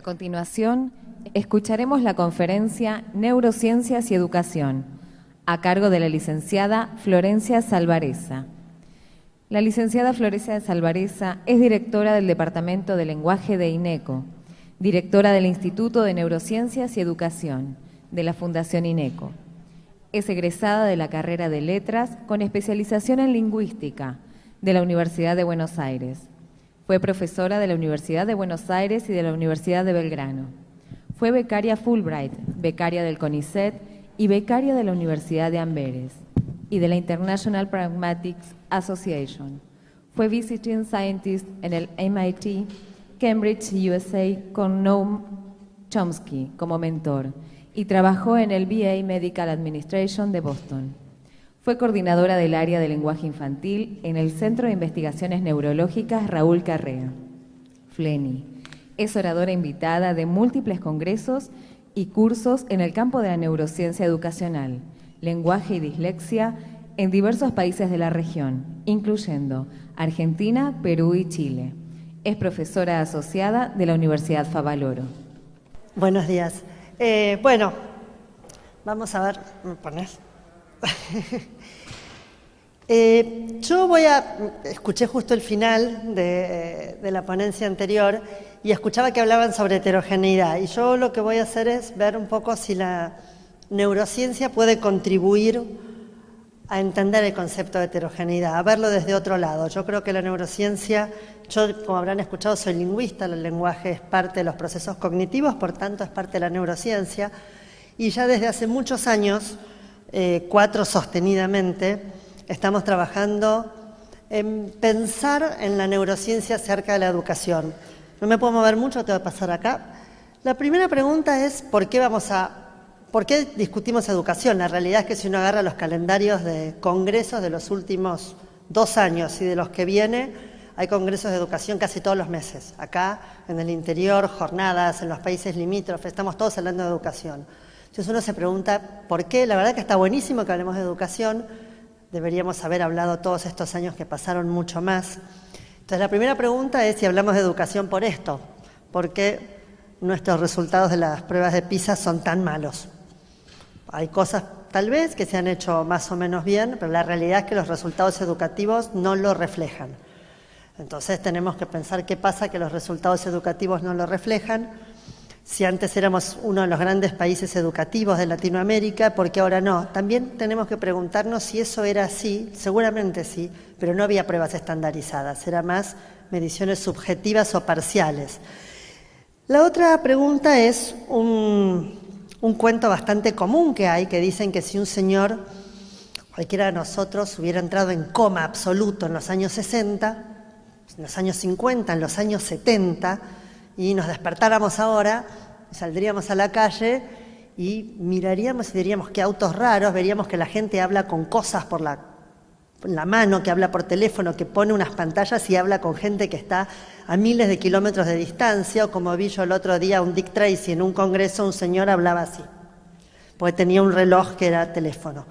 continuación, escucharemos la conferencia Neurociencias y Educación, a cargo de la licenciada Florencia Salvareza. La licenciada Florencia Salvareza es directora del Departamento de Lenguaje de INECO, directora del Instituto de Neurociencias y Educación, de la Fundación INECO. Es egresada de la carrera de Letras con especialización en Lingüística de la Universidad de Buenos Aires. Fue profesora de la Universidad de Buenos Aires y de la Universidad de Belgrano. Fue becaria Fulbright, becaria del CONICET y becaria de la Universidad de Amberes y de la International Pragmatics Association. Fue visiting scientist en el MIT, Cambridge, USA, con Noam Chomsky como mentor y trabajó en el BA Medical Administration de Boston. Fue coordinadora del área de lenguaje infantil en el Centro de Investigaciones Neurológicas Raúl Carrea. FLENI. Es oradora invitada de múltiples congresos y cursos en el campo de la neurociencia educacional, lenguaje y dislexia en diversos países de la región, incluyendo Argentina, Perú y Chile. Es profesora asociada de la Universidad Favaloro. Buenos días. Bueno, vamos a ver, ¿me pones? Escuché justo el final de la ponencia anterior y escuchaba que hablaban sobre heterogeneidad, y yo lo que voy a hacer es ver un poco si la neurociencia puede contribuir a entender el concepto de heterogeneidad, a verlo desde otro lado. Yo creo que la neurociencia, yo como habrán escuchado soy lingüista, el lenguaje es parte de los procesos cognitivos, por tanto es parte de la neurociencia, y ya desde hace muchos años 4 sostenidamente, estamos trabajando en pensar en la neurociencia acerca de la educación. No me puedo mover mucho, te voy a pasar acá. La primera pregunta es ¿por qué discutimos educación? La realidad es que si uno agarra los calendarios de congresos de los últimos 2 años y de los que viene, hay congresos de educación casi todos los meses. Acá, en el interior, jornadas, en los países limítrofes, estamos todos hablando de educación. Entonces uno se pregunta, ¿por qué? La verdad que está buenísimo que hablemos de educación, deberíamos haber hablado todos estos años que pasaron mucho más. Entonces la primera pregunta es si hablamos de educación por esto, ¿por qué nuestros resultados de las pruebas de PISA son tan malos? Hay cosas tal vez que se han hecho más o menos bien, pero la realidad es que los resultados educativos no lo reflejan. Entonces tenemos que pensar qué pasa que los resultados educativos no lo reflejan. Si antes éramos uno de los grandes países educativos de Latinoamérica, ¿por qué ahora no? También tenemos que preguntarnos si eso era así, seguramente sí, pero no había pruebas estandarizadas, era más mediciones subjetivas o parciales. La otra pregunta es un cuento bastante común que hay, que dicen que si un señor, cualquiera de nosotros, hubiera entrado en coma absoluto en los años 60, en los años 50, en los años 70, y nos despertáramos ahora, saldríamos a la calle y miraríamos y diríamos qué autos raros, veríamos que la gente habla con cosas por la mano, que habla por teléfono, que pone unas pantallas y habla con gente que está a miles de kilómetros de distancia, o como vi yo el otro día un Dick Tracy en un congreso, un señor hablaba así, porque tenía un reloj que era teléfono,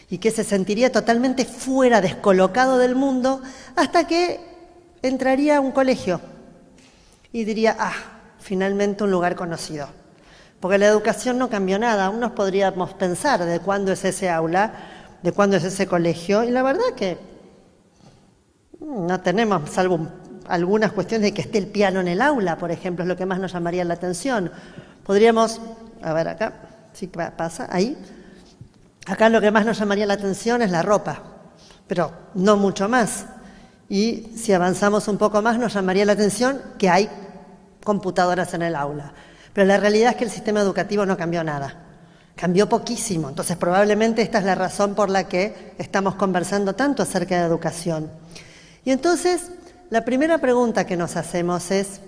y que se sentiría totalmente fuera, descolocado del mundo, hasta que entraría a un colegio y diría, finalmente un lugar conocido. Porque la educación no cambió nada. Unos podríamos pensar de cuándo es ese aula, de cuándo es ese colegio, y la verdad que no tenemos, salvo algunas cuestiones de que esté el piano en el aula, por ejemplo, es lo que más nos llamaría la atención. Podríamos, a ver acá, sí que pasa, ahí. Acá lo que más nos llamaría la atención es la ropa, pero no mucho más. Y si avanzamos un poco más, nos llamaría la atención que hay computadoras en el aula. Pero la realidad es que el sistema educativo no cambió nada. Cambió poquísimo. Entonces, probablemente esta es la razón por la que estamos conversando tanto acerca de educación. Y entonces, la primera pregunta que nos hacemos es,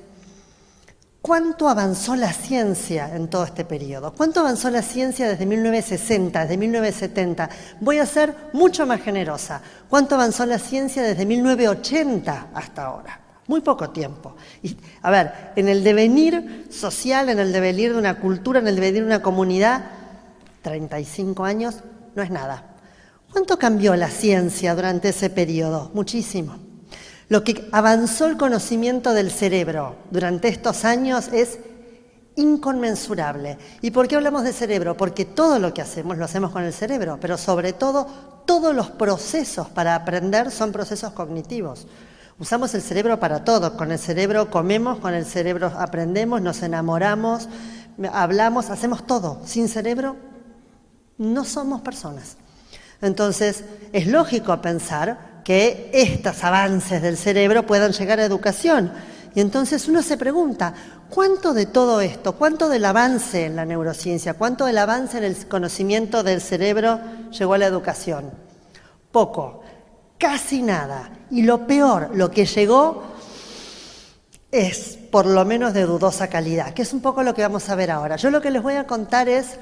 ¿cuánto avanzó la ciencia en todo este periodo? ¿Cuánto avanzó la ciencia desde 1960, desde 1970? Voy a ser mucho más generosa. ¿Cuánto avanzó la ciencia desde 1980 hasta ahora? Muy poco tiempo. Y, a ver, en el devenir social, en el devenir de una cultura, en el devenir de una comunidad, 35 años no es nada. ¿Cuánto cambió la ciencia durante ese periodo? Muchísimo. Lo que avanzó el conocimiento del cerebro durante estos años es inconmensurable. ¿Y por qué hablamos de cerebro? Porque todo lo que hacemos lo hacemos con el cerebro, pero sobre todo, todos los procesos para aprender son procesos cognitivos. Usamos el cerebro para todo, con el cerebro comemos, con el cerebro aprendemos, nos enamoramos, hablamos, hacemos todo. Sin cerebro no somos personas. Entonces, es lógico pensar que estos avances del cerebro puedan llegar a educación. Y entonces uno se pregunta, ¿cuánto de todo esto, cuánto del avance en la neurociencia, cuánto del avance en el conocimiento del cerebro llegó a la educación? Poco, casi nada. Y lo peor, lo que llegó es por lo menos de dudosa calidad, que es un poco lo que vamos a ver ahora. Yo lo que les voy a contar es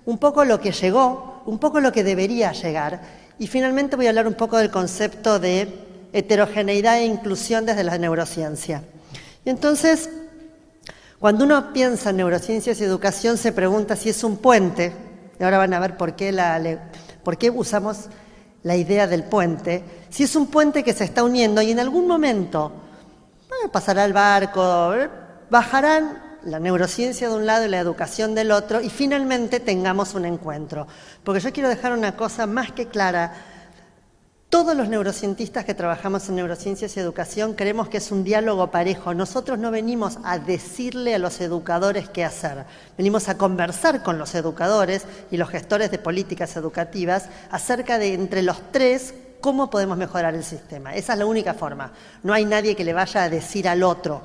un poco lo que llegó, un poco lo que debería llegar, y finalmente voy a hablar un poco del concepto de heterogeneidad e inclusión desde la neurociencia. Y entonces, cuando uno piensa en neurociencias y educación, se pregunta si es un puente, y ahora van a ver por qué usamos la idea del puente, si es un puente que se está uniendo y en algún momento pasará el barco, bajarán la neurociencia de un lado y la educación del otro, y finalmente tengamos un encuentro. Porque yo quiero dejar una cosa más que clara. Todos los neurocientistas que trabajamos en neurociencias y educación creemos que es un diálogo parejo. Nosotros no venimos a decirle a los educadores qué hacer. Venimos a conversar con los educadores y los gestores de políticas educativas acerca de, entre los tres, cómo podemos mejorar el sistema. Esa es la única forma. No hay nadie que le vaya a decir al otro.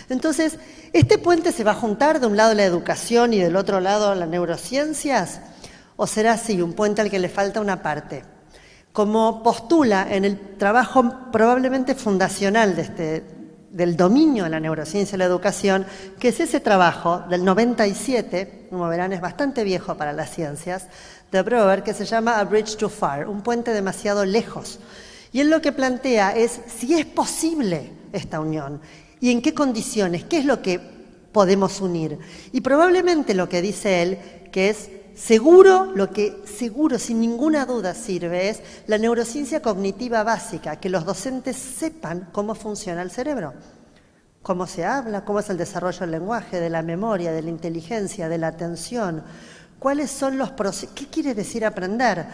Entonces, ¿este puente se va a juntar de un lado la educación y del otro lado las neurociencias? ¿O será así, un puente al que le falta una parte? Como postula en el trabajo probablemente fundacional del dominio de la neurociencia y la educación, que es ese trabajo del 97, como verán es bastante viejo para las ciencias, de Brower, que se llama A Bridge Too Far, un puente demasiado lejos. Y él lo que plantea es si es posible esta unión y en qué condiciones, qué es lo que podemos unir. Y probablemente lo que dice él, que es seguro, lo que seguro, sin ninguna duda sirve, es la neurociencia cognitiva básica, que los docentes sepan cómo funciona el cerebro, cómo se habla, cómo es el desarrollo del lenguaje, de la memoria, de la inteligencia, de la atención, cuáles son los procesos, qué quiere decir aprender,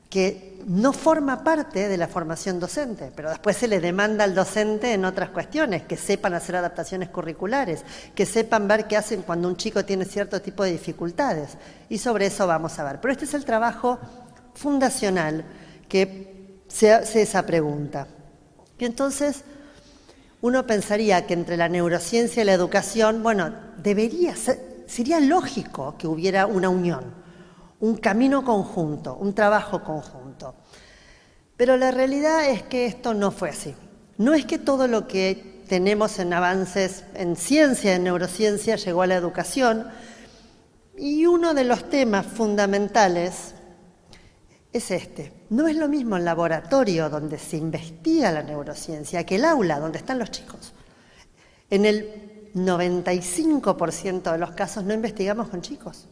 que no forma parte de la formación docente, pero después se le demanda al docente en otras cuestiones, que sepan hacer adaptaciones curriculares, que sepan ver qué hacen cuando un chico tiene cierto tipo de dificultades, y sobre eso vamos a ver. Pero este es el trabajo fundacional que se hace esa pregunta. Y entonces uno pensaría que entre la neurociencia y la educación, bueno, sería lógico que hubiera una unión, un camino conjunto, un trabajo conjunto. Pero la realidad es que esto no fue así. No es que todo lo que tenemos en avances en ciencia, en neurociencia, llegó a la educación. Y uno de los temas fundamentales es este. No es lo mismo el laboratorio donde se investiga la neurociencia que el aula donde están los chicos. En el 95% de los casos no investigamos con chicos.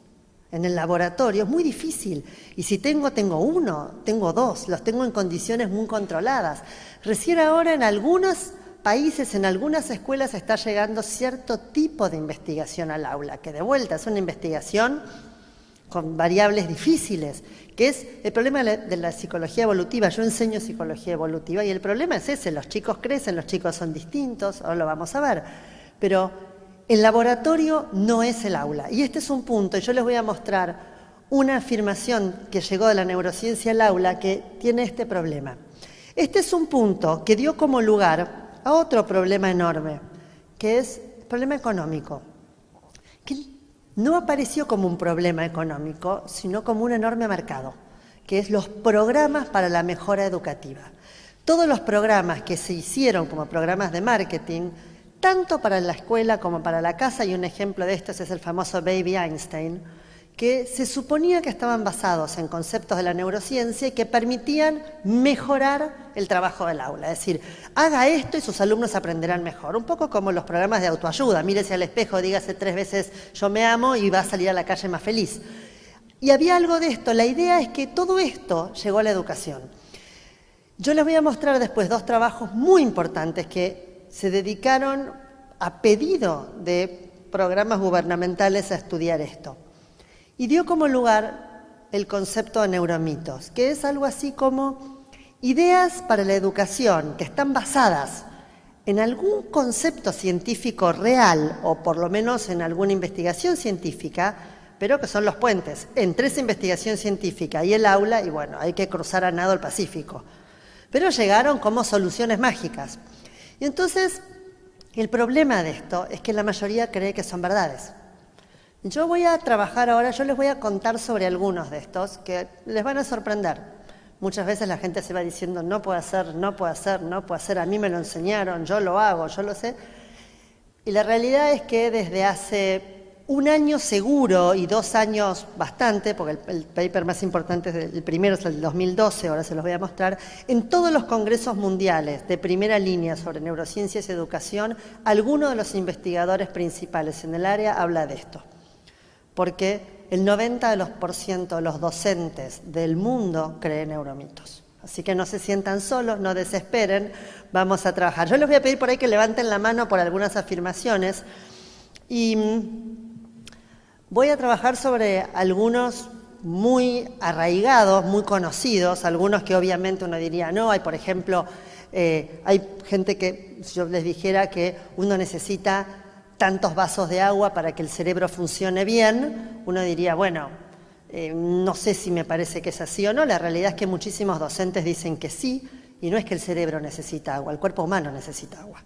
En el laboratorio es muy difícil. Y si tengo uno, tengo dos, los tengo en condiciones muy controladas. Recién ahora en algunos países, en algunas escuelas está llegando cierto tipo de investigación al aula, que de vuelta es una investigación con variables difíciles, que es el problema de la psicología evolutiva. Yo enseño psicología evolutiva y el problema es ese, los chicos crecen, los chicos son distintos, ahora lo vamos a ver, pero el laboratorio no es el aula. Y este es un punto, y yo les voy a mostrar una afirmación que llegó de la neurociencia al aula que tiene este problema. Este es un punto que dio como lugar a otro problema enorme, que es el problema económico, que no apareció como un problema económico, sino como un enorme mercado, que es los programas para la mejora educativa. Todos los programas que se hicieron como programas de marketing, tanto para la escuela como para la casa, y un ejemplo de estos es el famoso Baby Einstein, que se suponía que estaban basados en conceptos de la neurociencia y que permitían mejorar el trabajo del aula. Es decir, haga esto y sus alumnos aprenderán mejor. Un poco como los programas de autoayuda. Mírese al espejo, dígase 3 veces yo me amo y va a salir a la calle más feliz. Y había algo de esto. La idea es que todo esto llegó a la educación. Yo les voy a mostrar después 2 trabajos muy importantes que se dedicaron a pedido de programas gubernamentales a estudiar esto. Y dio como lugar el concepto de neuromitos, que es algo así como ideas para la educación que están basadas en algún concepto científico real, o por lo menos en alguna investigación científica, pero que son los puentes entre esa investigación científica y el aula, y bueno, hay que cruzar a nado el Pacífico. Pero llegaron como soluciones mágicas. Y entonces, el problema de esto es que la mayoría cree que son verdades. Yo voy a trabajar ahora, yo les voy a contar sobre algunos de estos que les van a sorprender. Muchas veces la gente se va diciendo, no puede ser, no puede ser, no puede ser, a mí me lo enseñaron, yo lo hago, yo lo sé. Y la realidad es que desde hace un año seguro y 2 años bastante, porque el paper más importante, el primero es el del 2012, ahora se los voy a mostrar, en todos los congresos mundiales de primera línea sobre neurociencias y educación, alguno de los investigadores principales en el área habla de esto. Porque el 90% de los docentes del mundo creen neuromitos. Así que no se sientan solos, no desesperen, vamos a trabajar. Yo les voy a pedir por ahí que levanten la mano por algunas afirmaciones y voy a trabajar sobre algunos muy arraigados, muy conocidos, algunos que obviamente uno diría no. Hay, por ejemplo, hay gente que, si yo les dijera que uno necesita tantos vasos de agua para que el cerebro funcione bien, uno diría, bueno, no sé si me parece que es así o no. La realidad es que muchísimos docentes dicen que sí, y no es que el cerebro necesita agua, el cuerpo humano necesita agua.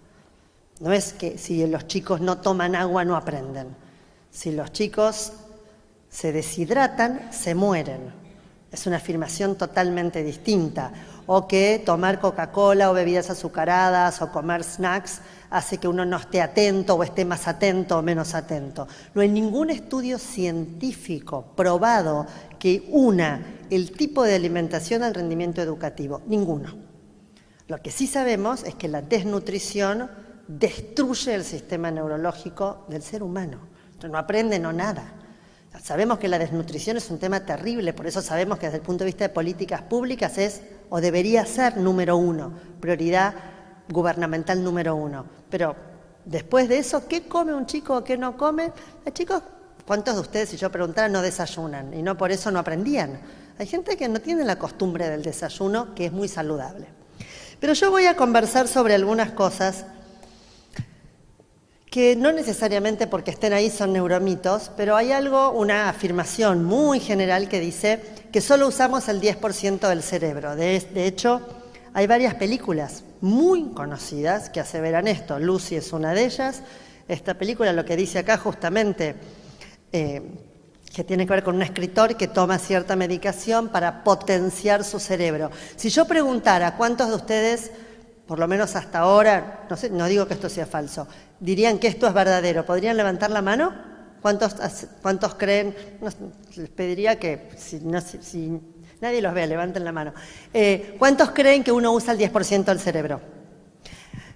No es que si los chicos no toman agua no aprenden. Si los chicos se deshidratan, se mueren. Es una afirmación totalmente distinta. O que tomar Coca-Cola o bebidas azucaradas o comer snacks hace que uno no esté atento o esté más atento o menos atento. No hay ningún estudio científico probado que una el tipo de alimentación al rendimiento educativo. Ninguno. Lo que sí sabemos es que la desnutrición destruye el sistema neurológico del ser humano. Entonces, no aprende, no nada. Sabemos que la desnutrición es un tema terrible, por eso sabemos que desde el punto de vista de políticas públicas es o debería ser número 1, prioridad gubernamental número 1. Pero después de eso, ¿qué come un chico o qué no come? Chicos, ¿cuántos de ustedes, si yo preguntara, no desayunan y no por eso no aprendían? Hay gente que no tiene la costumbre del desayuno, que es muy saludable. Pero yo voy a conversar sobre algunas cosas que no necesariamente porque estén ahí son neuromitos, pero hay algo, una afirmación muy general que dice que solo usamos el 10% del cerebro. De hecho, hay varias películas muy conocidas que aseveran esto. Lucy es una de ellas. Esta película lo que dice acá justamente, que tiene que ver con un escritor que toma cierta medicación para potenciar su cerebro. Si yo preguntara cuántos de ustedes, por lo menos hasta ahora, no sé, no digo que esto sea falso, dirían que esto es verdadero, ¿podrían levantar la mano? ¿Cuántos creen? No, les pediría que, si nadie los ve, levanten la mano. ¿Cuántos creen que uno usa el 10% del cerebro?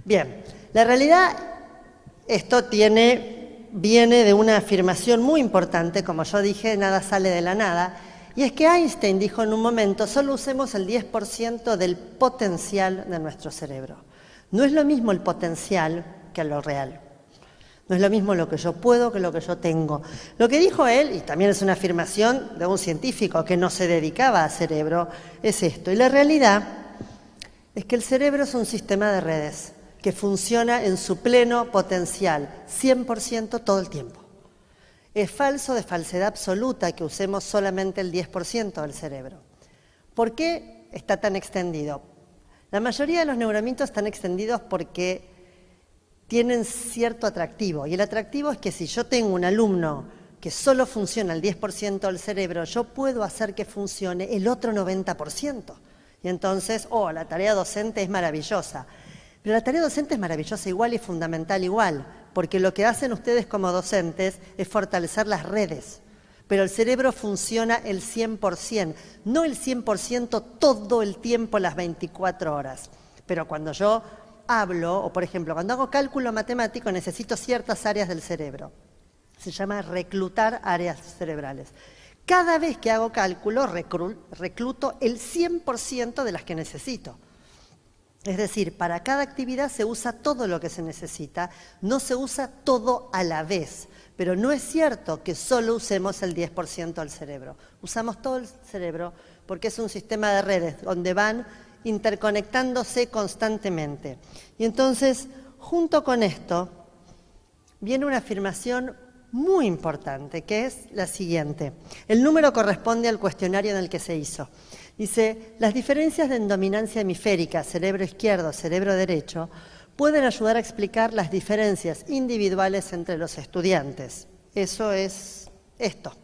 Bien, la realidad, esto viene de una afirmación muy importante, como yo dije, nada sale de la nada, y es que Einstein dijo en un momento, solo usemos el 10% del potencial de nuestro cerebro. No es lo mismo el potencial que lo real. No es lo mismo lo que yo puedo que lo que yo tengo. Lo que dijo él, y también es una afirmación de un científico que no se dedicaba a cerebro, es esto. Y la realidad es que el cerebro es un sistema de redes que funciona en su pleno potencial, 100% todo el tiempo. Es falso, de falsedad absoluta, que usemos solamente el 10% del cerebro. ¿Por qué está tan extendido? La mayoría de los neuromitos están extendidos porque tienen cierto atractivo. Y el atractivo es que si yo tengo un alumno que solo funciona el 10% del cerebro, yo puedo hacer que funcione el otro 90%. Y entonces, la tarea docente es maravillosa. Pero la tarea docente es maravillosa igual y fundamental igual, porque lo que hacen ustedes como docentes es fortalecer las redes. Pero el cerebro funciona el 100%, no el 100% todo el tiempo, las 24 horas. Pero cuando yo hablo, o por ejemplo, cuando hago cálculo matemático, necesito ciertas áreas del cerebro. Se llama reclutar áreas cerebrales. Cada vez que hago cálculo, recluto el 100% de las que necesito. Es decir, para cada actividad se usa todo lo que se necesita, no se usa todo a la vez. Pero no es cierto que solo usemos el 10% del cerebro. Usamos todo el cerebro porque es un sistema de redes donde van interconectándose constantemente. Y entonces, junto con esto, viene una afirmación muy importante, que es la siguiente. El número corresponde al cuestionario en el que se hizo. Dice, las diferencias de dominancia hemisférica, cerebro izquierdo, cerebro derecho, pueden ayudar a explicar las diferencias individuales entre los estudiantes. Eso es esto.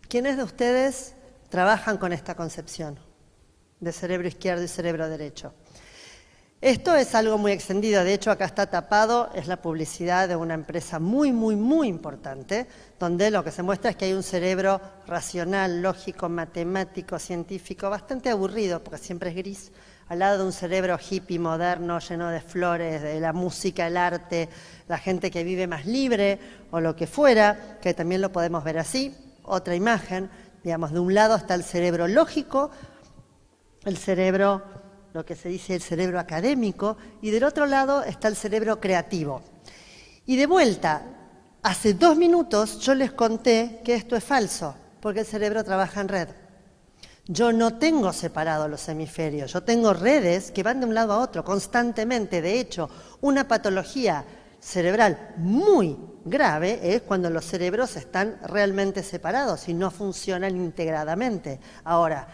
¿Quiénes de ustedes trabajan con esta concepción de cerebro izquierdo y cerebro derecho? Esto es algo muy extendido, de hecho acá está tapado, es la publicidad de una empresa muy importante, donde lo que se muestra es que hay un cerebro racional, lógico, matemático, científico, bastante aburrido, porque siempre es gris, al lado de un cerebro hippie, moderno, lleno de flores, de la música, el arte, la gente que vive más libre, o lo que fuera, que también lo podemos ver así. Otra imagen, digamos, de un lado está el cerebro lógico, el cerebro, lo que se dice el cerebro académico, y del otro lado está el cerebro creativo. Y de vuelta, hace 2 minutos yo les conté que esto es falso, porque el cerebro trabaja en red. Yo no tengo separados los hemisferios, yo tengo redes que van de un lado a otro constantemente. De hecho, una patología cerebral muy grave es cuando los cerebros están realmente separados y no funcionan integradamente. Ahora,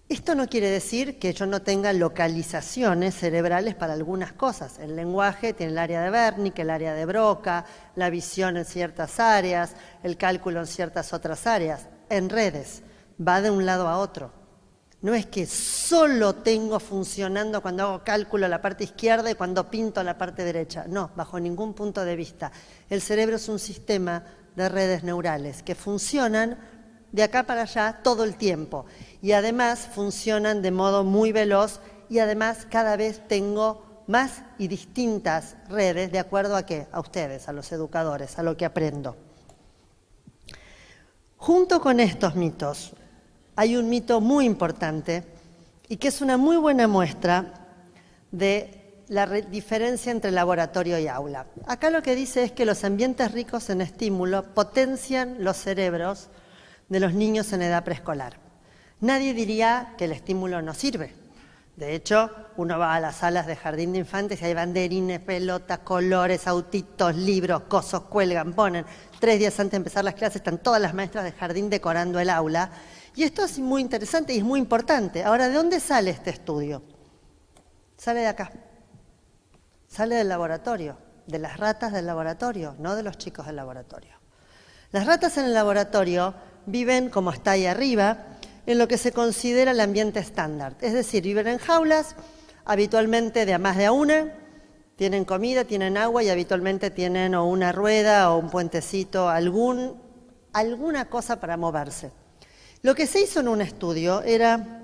esto no quiere decir que yo no tenga localizaciones cerebrales para algunas cosas. El lenguaje tiene el área de Wernicke, el área de Broca, la visión en ciertas áreas, el cálculo en ciertas otras áreas, en redes. Va de un lado a otro. No es que solo tengo funcionando cuando hago cálculo la parte izquierda y cuando pinto la parte derecha. No, bajo ningún punto de vista. El cerebro es un sistema de redes neurales que funcionan de acá para allá todo el tiempo. Y además funcionan de modo muy veloz y además cada vez tengo más y distintas redes de acuerdo a qué, a ustedes, a los educadores, a lo que aprendo. Junto con estos mitos, hay un mito muy importante y que es una muy buena muestra de la diferencia entre laboratorio y aula. Acá lo que dice es que los ambientes ricos en estímulo potencian los cerebros de los niños en edad preescolar. Nadie diría que el estímulo no sirve. De hecho, uno va a las salas de jardín de infantes y hay banderines, pelotas, colores, autitos, libros, cosos, cuelgan, ponen. 3 días antes de empezar las clases están todas las maestras de jardín decorando el aula. Y esto es muy interesante y es muy importante. Ahora, ¿de dónde sale este estudio? Sale de acá. Sale del laboratorio, de las ratas del laboratorio, no de los chicos del laboratorio. Las ratas en el laboratorio viven, como está ahí arriba, en lo que se considera el ambiente estándar. Es decir, viven en jaulas, habitualmente de a más de a una, tienen comida, tienen agua y habitualmente tienen o una rueda o un puentecito, alguna cosa para moverse. Lo que se hizo en un estudio era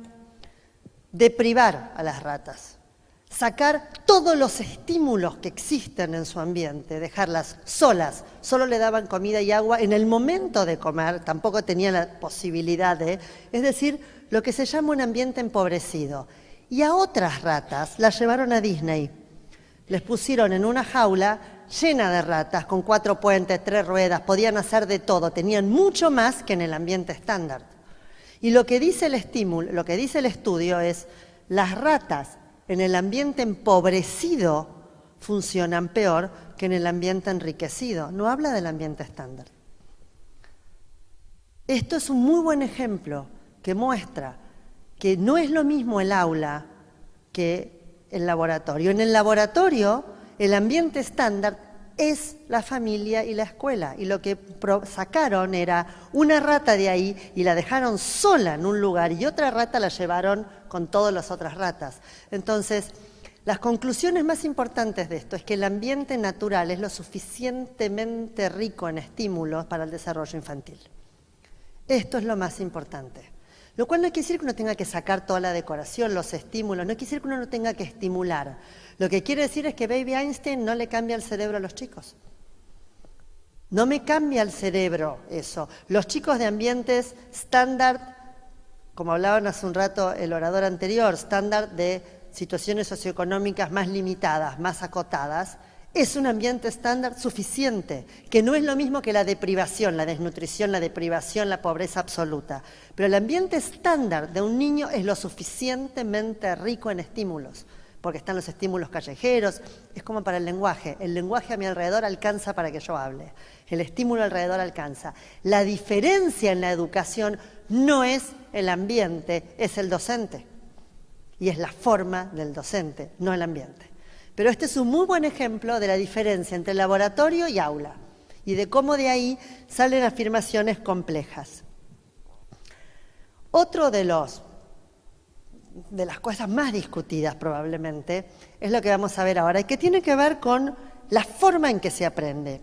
deprivar a las ratas, sacar todos los estímulos que existen en su ambiente, dejarlas solas, solo le daban comida y agua en el momento de comer, tampoco tenía la posibilidad de, es decir, lo que se llama un ambiente empobrecido. Y a otras ratas las llevaron a Disney, les pusieron en una jaula llena de ratas, con 4 puentes, 3 ruedas, podían hacer de todo, tenían mucho más que en el ambiente estándar. Y lo que dice el estímulo, lo que dice el estudio es, las ratas en el ambiente empobrecido funcionan peor que en el ambiente enriquecido. No habla del ambiente estándar. Esto es un muy buen ejemplo que muestra que no es lo mismo el aula que el laboratorio. En el laboratorio, el ambiente estándar es la familia y la escuela. Y lo que sacaron era una rata de ahí y la dejaron sola en un lugar y otra rata la llevaron con todas las otras ratas. Entonces, las conclusiones más importantes de esto es que el ambiente natural es lo suficientemente rico en estímulos para el desarrollo infantil. Esto es lo más importante. Lo cual no quiere decir que uno tenga que sacar toda la decoración, los estímulos, no quiere decir que uno no tenga que estimular. Lo que quiere decir es que Baby Einstein no le cambia el cerebro a los chicos. No me cambia el cerebro eso. Los chicos de ambientes estándar, como hablaban hace un rato el orador anterior, estándar de situaciones socioeconómicas más limitadas, más acotadas, es un ambiente estándar suficiente, que no es lo mismo que la deprivación, la desnutrición, la deprivación, la pobreza absoluta. Pero el ambiente estándar de un niño es lo suficientemente rico en estímulos, porque están los estímulos callejeros, es como para el lenguaje a mi alrededor alcanza para que yo hable, el estímulo alrededor alcanza. La diferencia en la educación no es el ambiente, es el docente, y es la forma del docente, no el ambiente. Pero este es un muy buen ejemplo de la diferencia entre laboratorio y aula y de cómo de ahí salen afirmaciones complejas. Otro de las cosas más discutidas probablemente es lo que vamos a ver ahora y que tiene que ver con la forma en que se aprende.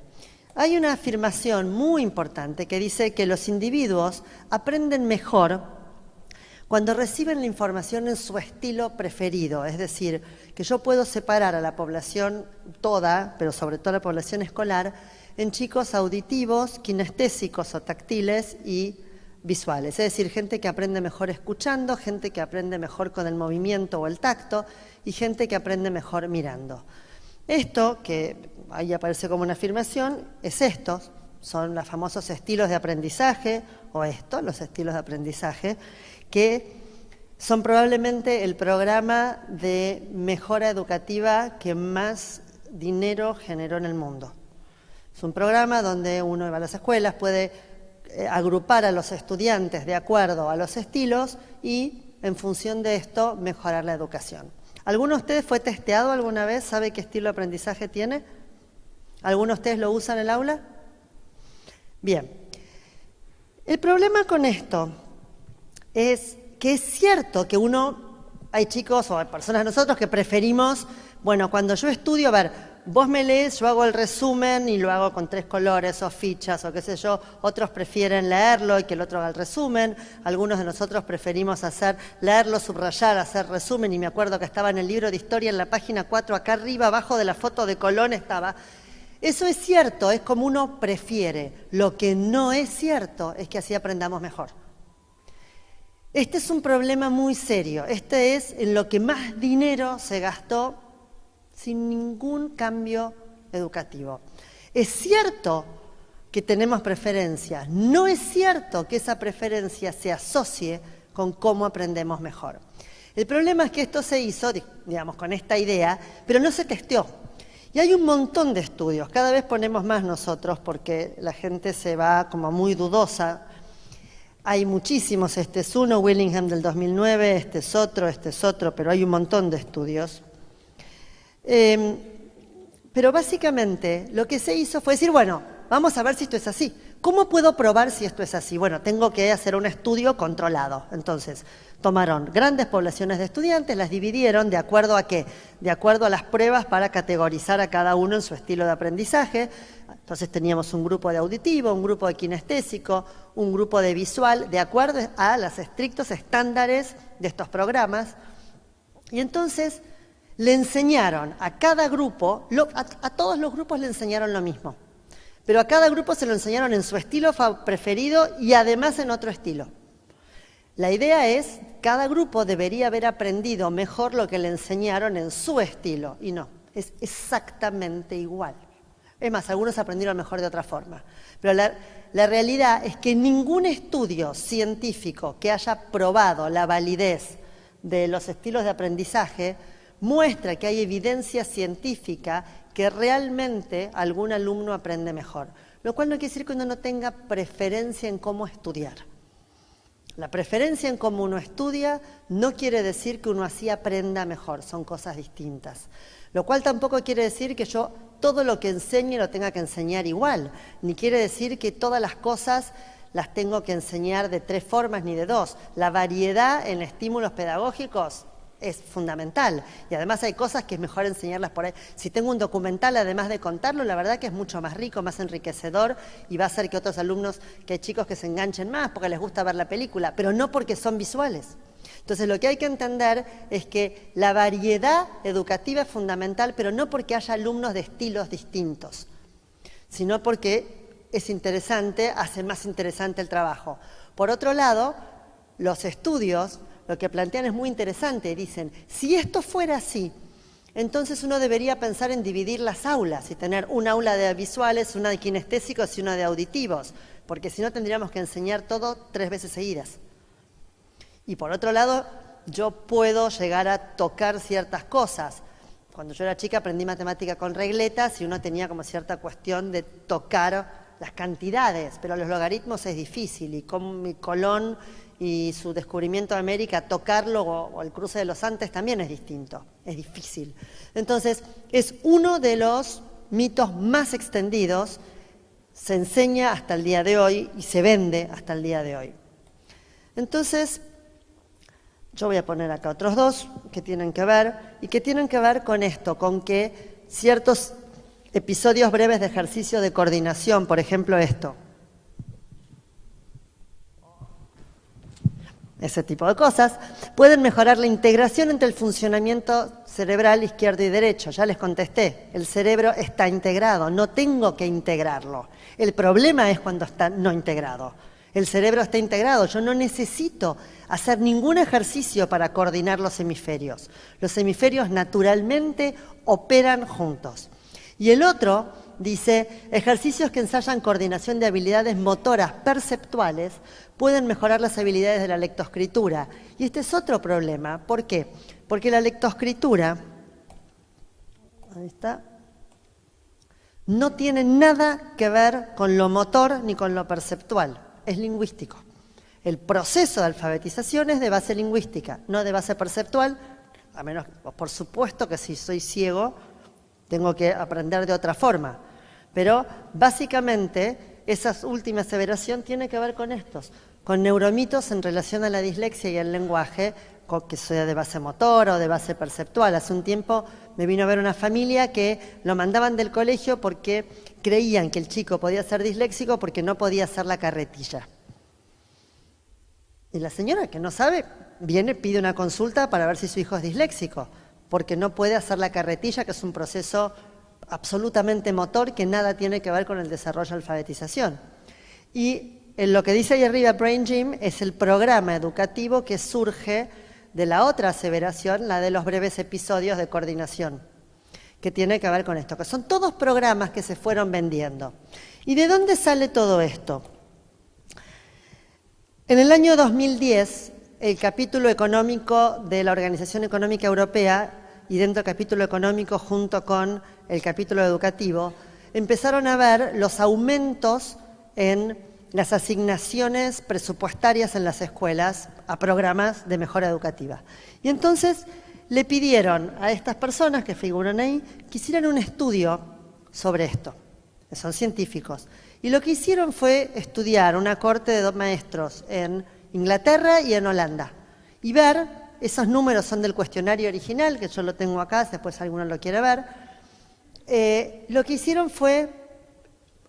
Hay una afirmación muy importante que dice que los individuos aprenden mejor cuando reciben la información en su estilo preferido, es decir, que yo puedo separar a la población toda, pero sobre todo a la población escolar, en chicos auditivos, kinestésicos o táctiles y visuales. Es decir, gente que aprende mejor escuchando, gente que aprende mejor con el movimiento o el tacto y gente que aprende mejor mirando. Esto, que ahí aparece como una afirmación, es esto, son los famosos estilos de aprendizaje, o los estilos de aprendizaje, que son probablemente el programa de mejora educativa que más dinero generó en el mundo. Es un programa donde uno va a las escuelas, puede agrupar a los estudiantes de acuerdo a los estilos y, en función de esto, mejorar la educación. ¿Alguno de ustedes fue testeado alguna vez? ¿Sabe qué estilo de aprendizaje tiene? ¿Alguno de ustedes lo usa en el aula? Bien. El problema con esto es que es cierto que hay chicos o hay personas nosotros que preferimos, bueno, cuando yo estudio, a ver, vos me lees, yo hago el resumen y lo hago con 3 colores o fichas o qué sé yo, otros prefieren leerlo y que el otro haga el resumen, algunos de nosotros preferimos leerlo, subrayar, hacer resumen, y me acuerdo que estaba en el libro de historia en la página 4, acá arriba, abajo de la foto de Colón estaba. Eso es cierto, es como uno prefiere. Lo que no es cierto es que así aprendamos mejor. Este es un problema muy serio. Este es en lo que más dinero se gastó sin ningún cambio educativo. Es cierto que tenemos preferencias, no es cierto que esa preferencia se asocie con cómo aprendemos mejor. El problema es que esto se hizo, digamos, con esta idea, pero no se testeó. Y hay un montón de estudios, cada vez ponemos más nosotros porque la gente se va como muy dudosa. Hay muchísimos, este es uno, Willingham del 2009, este es otro, pero hay un montón de estudios. Pero básicamente lo que se hizo fue decir, bueno, vamos a ver si esto es así. ¿Cómo puedo probar si esto es así? Bueno, tengo que hacer un estudio controlado. Entonces, tomaron grandes poblaciones de estudiantes, las dividieron ¿de acuerdo a qué? De acuerdo a las pruebas para categorizar a cada uno en su estilo de aprendizaje. Entonces teníamos un grupo de auditivo, un grupo de kinestésico, un grupo de visual, de acuerdo a los estrictos estándares de estos programas. Y entonces le enseñaron a cada grupo, a todos los grupos le enseñaron lo mismo. Pero a cada grupo se lo enseñaron en su estilo preferido y además en otro estilo. La idea es, cada grupo debería haber aprendido mejor lo que le enseñaron en su estilo, y no, es exactamente igual. Es más, algunos aprendieron mejor de otra forma. Pero la realidad es que ningún estudio científico que haya probado la validez de los estilos de aprendizaje muestra que hay evidencia científica que realmente algún alumno aprende mejor. Lo cual no quiere decir que uno no tenga preferencia en cómo estudiar. La preferencia en cómo uno estudia no quiere decir que uno así aprenda mejor, son cosas distintas. Lo cual tampoco quiere decir que yo todo lo que enseñe lo tenga que enseñar igual, ni quiere decir que todas las cosas las tengo que enseñar de 3 formas ni de 2. La variedad en estímulos pedagógicos es fundamental y además hay cosas que es mejor enseñarlas por ahí. Si tengo un documental, además de contarlo, la verdad que es mucho más rico, más enriquecedor y va a hacer que otros alumnos, que hay chicos que se enganchen más porque les gusta ver la película, pero no porque son visuales. Entonces lo que hay que entender es que la variedad educativa es fundamental, pero no porque haya alumnos de estilos distintos, sino porque es interesante, hace más interesante el trabajo. Por otro lado, los estudios lo que plantean es muy interesante. Dicen, si esto fuera así, entonces uno debería pensar en dividir las aulas y tener un aula de visuales, una de kinestésicos y una de auditivos, porque si no tendríamos que enseñar todo 3 veces seguidas. Y por otro lado, yo puedo llegar a tocar ciertas cosas. Cuando yo era chica aprendí matemática con regletas y uno tenía como cierta cuestión de tocar las cantidades, pero los logaritmos es difícil, y con Colón y su descubrimiento de América, tocarlo o el cruce de los Andes también es distinto, es difícil. Entonces, es uno de los mitos más extendidos, se enseña hasta el día de hoy y se vende hasta el día de hoy. Entonces, yo voy a poner acá otros 2 que tienen que ver con esto, con que ciertos episodios breves de ejercicio de coordinación, por ejemplo esto, ese tipo de cosas, pueden mejorar la integración entre el funcionamiento cerebral izquierdo y derecho. Ya les contesté, el cerebro está integrado, no tengo que integrarlo. El problema es cuando está no integrado. El cerebro está integrado, yo no necesito hacer ningún ejercicio para coordinar los hemisferios. Los hemisferios naturalmente operan juntos. Y el otro dice, ejercicios que ensayan coordinación de habilidades motoras perceptuales pueden mejorar las habilidades de la lectoescritura. Y este es otro problema. ¿Por qué? Porque la lectoescritura, ahí está, no tiene nada que ver con lo motor ni con lo perceptual. Es lingüístico. El proceso de alfabetización es de base lingüística, no de base perceptual, a menos, por supuesto que si soy ciego, tengo que aprender de otra forma. Pero básicamente esa última aseveración tiene que ver con estos, con neuromitos en relación a la dislexia y el lenguaje, que sea de base motora o de base perceptual. Hace un tiempo me vino a ver una familia que lo mandaban del colegio porque creían que el chico podía ser disléxico porque no podía hacer la carretilla. Y la señora, que no sabe, viene, pide una consulta para ver si su hijo es disléxico, porque no puede hacer la carretilla, que es un proceso absolutamente motor que nada tiene que ver con el desarrollo de alfabetización. Y en lo que dice ahí arriba Brain Gym es el programa educativo que surge de la otra aseveración, la de los breves episodios de coordinación, que tiene que ver con esto, que son todos programas que se fueron vendiendo. ¿Y de dónde sale todo esto? En el año 2010, el capítulo económico de la Organización Económica Europea y dentro del capítulo económico junto con el capítulo educativo, empezaron a ver los aumentos en las asignaciones presupuestarias en las escuelas a programas de mejora educativa. Y entonces le pidieron a estas personas que figuran ahí que hicieran un estudio sobre esto, que son científicos. Y lo que hicieron fue estudiar una corte de 2 maestros en Inglaterra y en Holanda y ver, esos números son del cuestionario original, que yo lo tengo acá, después alguno lo quiere ver. Lo que hicieron fue,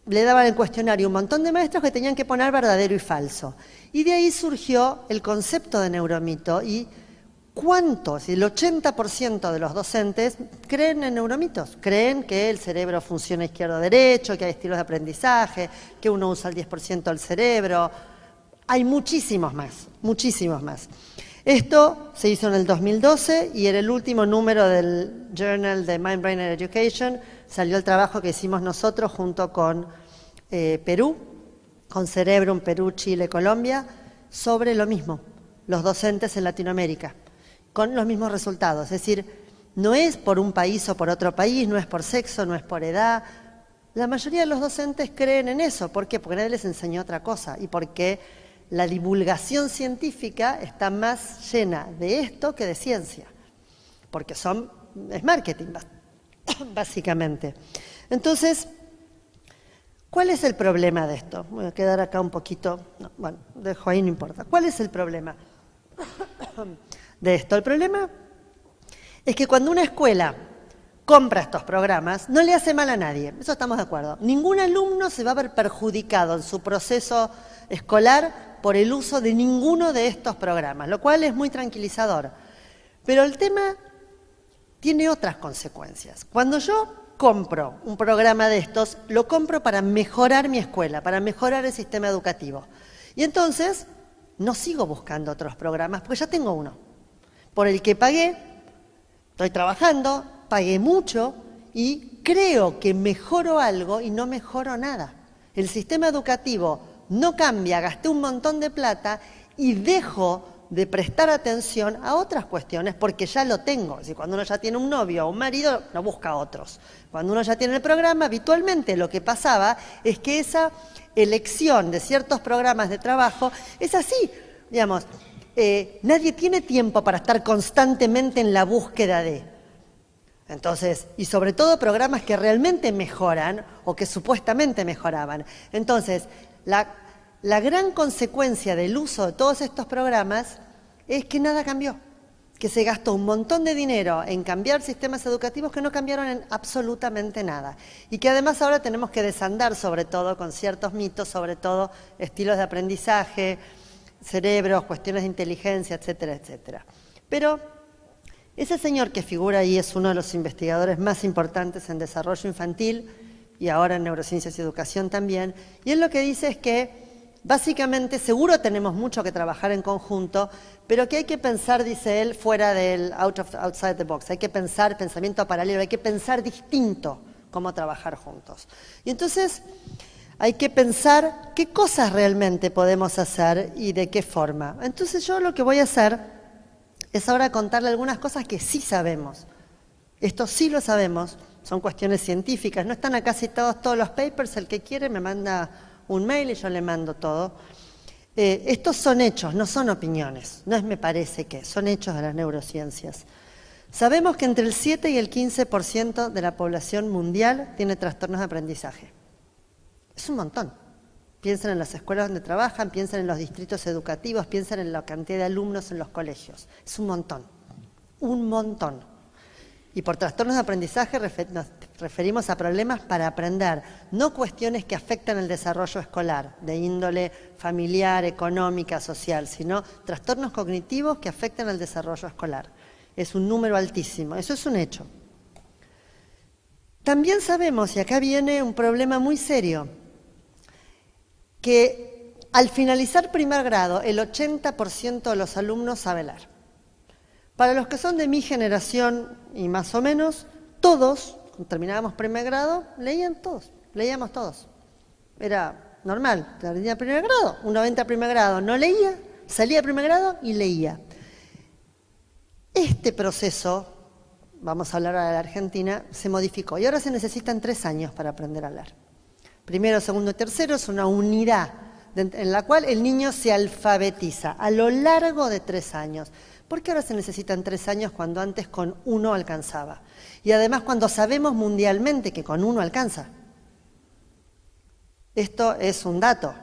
le daban el cuestionario a un montón de maestros que tenían que poner verdadero y falso. Y de ahí surgió el concepto de neuromito y ¿cuántos? El 80% de los docentes creen en neuromitos, creen que el cerebro funciona izquierdo-derecho, que hay estilos de aprendizaje, que uno usa el 10% del cerebro. Hay muchísimos más, muchísimos más. Esto se hizo en el 2012 y en el último número del Journal de Mind, Brain and Education salió el trabajo que hicimos nosotros junto con Perú, con Cerebrum, Perú, Chile, Colombia, sobre lo mismo, los docentes en Latinoamérica, con los mismos resultados. Es decir, no es por un país o por otro país, no es por sexo, no es por edad. La mayoría de los docentes creen en eso. ¿Por qué? Porque nadie les enseñó otra cosa y porque la divulgación científica está más llena de esto que de ciencia, porque es marketing, básicamente. Entonces, ¿cuál es el problema de esto? Voy a quedar acá un poquito, no, bueno, dejo ahí, no importa. ¿Cuál es el problema de esto? El problema es que cuando una escuela compra estos programas, no le hace mal a nadie, eso estamos de acuerdo. Ningún alumno se va a ver perjudicado en su proceso escolar por el uso de ninguno de estos programas, lo cual es muy tranquilizador. Pero el tema tiene otras consecuencias. Cuando yo compro un programa de estos, lo compro para mejorar mi escuela, para mejorar el sistema educativo. Y entonces no sigo buscando otros programas porque ya tengo uno, por el que pagué, estoy trabajando, pagué mucho y creo que mejoro algo y no mejoro nada. El sistema educativo no cambia, gasté un montón de plata y dejo de prestar atención a otras cuestiones porque ya lo tengo. Si cuando uno ya tiene un novio o un marido, no busca otros. Cuando uno ya tiene el programa, habitualmente lo que pasaba es que esa elección de ciertos programas de trabajo es así, digamos. Nadie tiene tiempo para estar constantemente en la búsqueda de. Entonces, y sobre todo programas que realmente mejoran o que supuestamente mejoraban. Entonces, la gran consecuencia del uso de todos estos programas es que nada cambió, que se gastó un montón de dinero en cambiar sistemas educativos que no cambiaron en absolutamente nada. Y que además ahora tenemos que desandar sobre todo con ciertos mitos, sobre todo estilos de aprendizaje, cerebros, cuestiones de inteligencia, etcétera, etcétera. Pero ese señor que figura ahí es uno de los investigadores más importantes en desarrollo infantil y ahora en neurociencias y educación también, y él lo que dice es que básicamente seguro tenemos mucho que trabajar en conjunto, pero que hay que pensar, dice él, fuera del outside the box, hay que pensar pensamiento paralelo, hay que pensar distinto cómo trabajar juntos. Y entonces hay que pensar qué cosas realmente podemos hacer y de qué forma. Entonces yo lo que voy a hacer es ahora contarle algunas cosas que sí sabemos. Esto sí lo sabemos, son cuestiones científicas, no están acá citados todos los papers, el que quiere me manda un mail y yo le mando todo. Estos son hechos, no son opiniones, no es me parece que, son hechos de las neurociencias. Sabemos que entre el 7 y el 15% de la población mundial tiene trastornos de aprendizaje. Es un montón. Piensen en las escuelas donde trabajan, piensen en los distritos educativos, piensen en la cantidad de alumnos en los colegios. Es un montón, un montón. Y por trastornos de aprendizaje nos referimos a problemas para aprender, no cuestiones que afectan el desarrollo escolar, de índole familiar, económica, social, sino trastornos cognitivos que afectan el desarrollo escolar. Es un número altísimo, eso es un hecho. También sabemos, y acá viene un problema muy serio, que al finalizar primer grado, el 80% de los alumnos sabe leer. Para los que son de mi generación y más o menos, todos, cuando terminábamos primer grado, leíamos todos. Era normal, terminaba primer grado, uno entra a primer grado, no leía, salía a primer grado y leía. Este proceso, vamos a hablar ahora de la Argentina, se modificó y ahora se necesitan 3 años para aprender a leer. Primero, segundo y tercero es una unidad en la cual el niño se alfabetiza a lo largo de 3 años. ¿Por qué ahora se necesitan 3 años cuando antes con 1 alcanzaba? Y además cuando sabemos mundialmente que con 1 alcanza. Esto es un dato.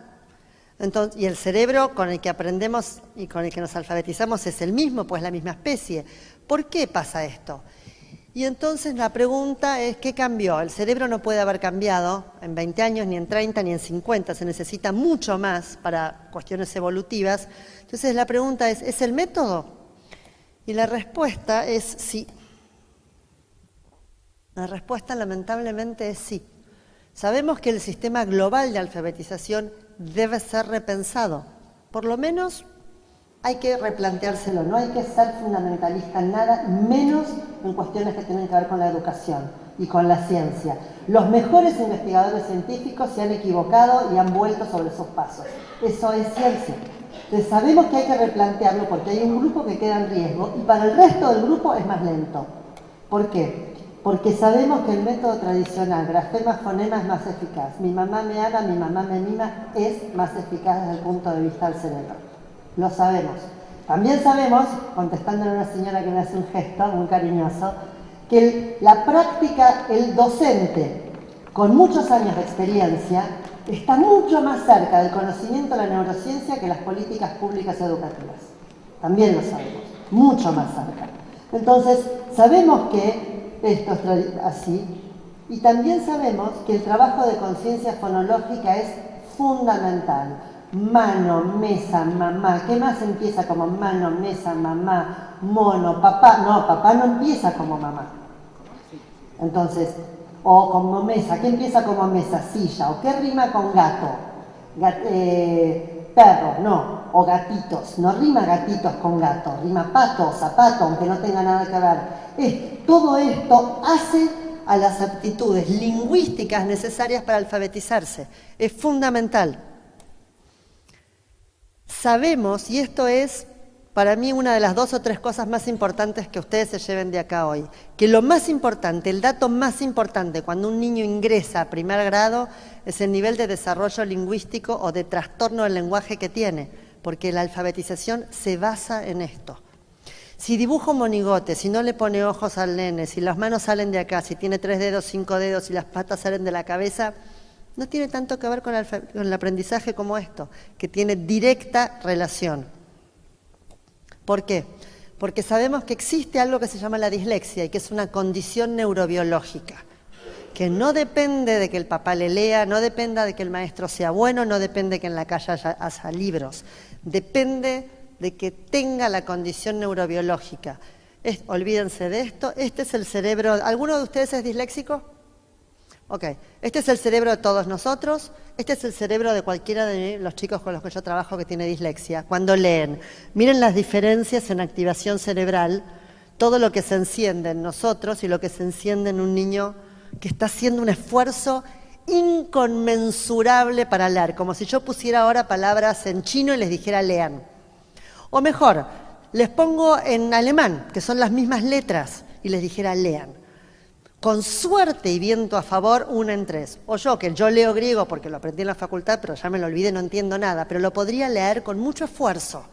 Entonces, y el cerebro con el que aprendemos y con el que nos alfabetizamos es el mismo, pues la misma especie. ¿Por qué pasa esto? Y entonces la pregunta es, ¿qué cambió? El cerebro no puede haber cambiado en 20 años, ni en 30, ni en 50. Se necesita mucho más para cuestiones evolutivas. Entonces la pregunta es el método? Y la respuesta es sí. La respuesta lamentablemente es sí. Sabemos que el sistema global de alfabetización debe ser repensado. Por lo menos hay que replanteárselo, no hay que ser fundamentalista en nada, menos en cuestiones que tienen que ver con la educación y con la ciencia. Los mejores investigadores científicos se han equivocado y han vuelto sobre sus pasos. Eso es ciencia. Entonces sabemos que hay que replantearlo porque hay un grupo que queda en riesgo y para el resto del grupo es más lento. ¿Por qué? Porque sabemos que el método tradicional, grafema, fonema, es más eficaz. Mi mamá me ama, mi mamá me mima, es más eficaz desde el punto de vista del cerebro. Lo sabemos. También sabemos, contestándole a una señora que me hace un gesto muy cariñoso, que la práctica, el docente, con muchos años de experiencia, está mucho más cerca del conocimiento de la neurociencia que las políticas públicas educativas. También lo sabemos, mucho más cerca. Entonces, sabemos que esto es así, y también sabemos que el trabajo de conciencia fonológica es fundamental. Mano, mesa, mamá. ¿Qué más empieza como mano, mesa, mamá, mono, papá? No, papá no empieza como mamá. Entonces, o como mesa. ¿Qué empieza como mesa? Silla. ¿O qué rima con gato? Perro, no. o gatitos. No rima gatitos con gato, rima pato, zapato, aunque no tenga nada que ver. Todo esto hace a las aptitudes lingüísticas necesarias para alfabetizarse. Es fundamental. Sabemos, y esto es para mí una de las 2 o 3 cosas más importantes que ustedes se lleven de acá hoy, que lo más importante, el dato más importante cuando un niño ingresa a primer grado es el nivel de desarrollo lingüístico o de trastorno del lenguaje que tiene, porque la alfabetización se basa en esto. Si dibuja un monigote, si no le pone ojos al nene, si las manos salen de acá, si tiene 3 dedos, 5 dedos y las patas salen de la cabeza, no tiene tanto que ver con el aprendizaje como esto, que tiene directa relación. ¿Por qué? Porque sabemos que existe algo que se llama la dislexia y que es una condición neurobiológica, que no depende de que el papá le lea, no depende de que el maestro sea bueno, no depende de que en la calle haya libros, depende de que tenga la condición neurobiológica. Olvídense de esto, este es el cerebro. ¿Alguno de ustedes es disléxico? Ok, este es el cerebro de todos nosotros, este es el cerebro de cualquiera de los chicos con los que yo trabajo que tiene dislexia. Cuando leen, miren las diferencias en activación cerebral, todo lo que se enciende en nosotros y lo que se enciende en un niño que está haciendo un esfuerzo inconmensurable para leer, como si yo pusiera ahora palabras en chino y les dijera lean. O mejor, les pongo en alemán, que son las mismas letras, y les dijera lean. Con suerte y viento a favor, 1 en 3. O yo leo griego porque lo aprendí en la facultad, pero ya me lo olvidé, no entiendo nada, pero lo podría leer con mucho esfuerzo,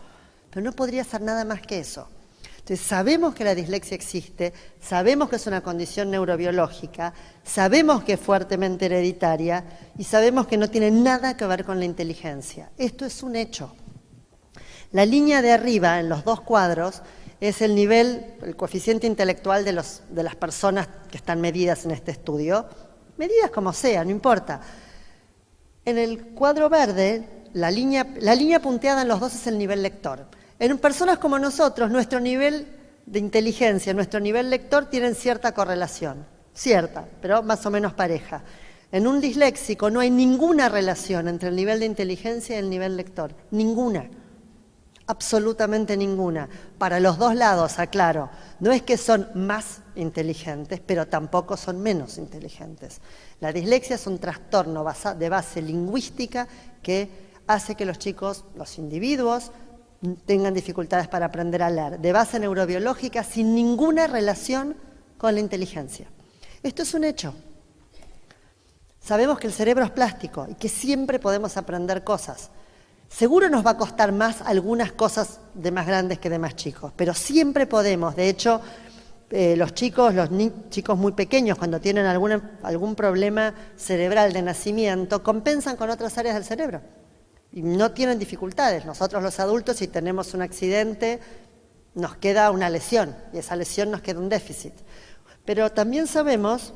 pero no podría hacer nada más que eso. Entonces sabemos que la dislexia existe, sabemos que es una condición neurobiológica, sabemos que es fuertemente hereditaria y sabemos que no tiene nada que ver con la inteligencia. Esto es un hecho. La línea de arriba, en los 2 cuadros, es el nivel, el coeficiente intelectual de las personas que están medidas en este estudio, medidas como sea, no importa. En el cuadro verde, la línea punteada en los 2 es el nivel lector. En personas como nosotros, nuestro nivel de inteligencia, nuestro nivel lector tienen cierta correlación, cierta, pero más o menos pareja. En un disléxico no hay ninguna relación entre el nivel de inteligencia y el nivel lector, ninguna. Absolutamente ninguna. Para los 2 lados, aclaro, no es que son más inteligentes, pero tampoco son menos inteligentes. La dislexia es un trastorno de base lingüística que hace que los chicos, los individuos, tengan dificultades para aprender a leer, de base neurobiológica, sin ninguna relación con la inteligencia. Esto es un hecho. Sabemos que el cerebro es plástico y que siempre podemos aprender cosas. Seguro nos va a costar más algunas cosas de más grandes que de más chicos, pero siempre podemos. De hecho, los chicos muy pequeños, cuando tienen algún problema cerebral de nacimiento, compensan con otras áreas del cerebro y no tienen dificultades. Nosotros los adultos, si tenemos un accidente, nos queda una lesión y esa lesión nos queda un déficit. Pero también sabemos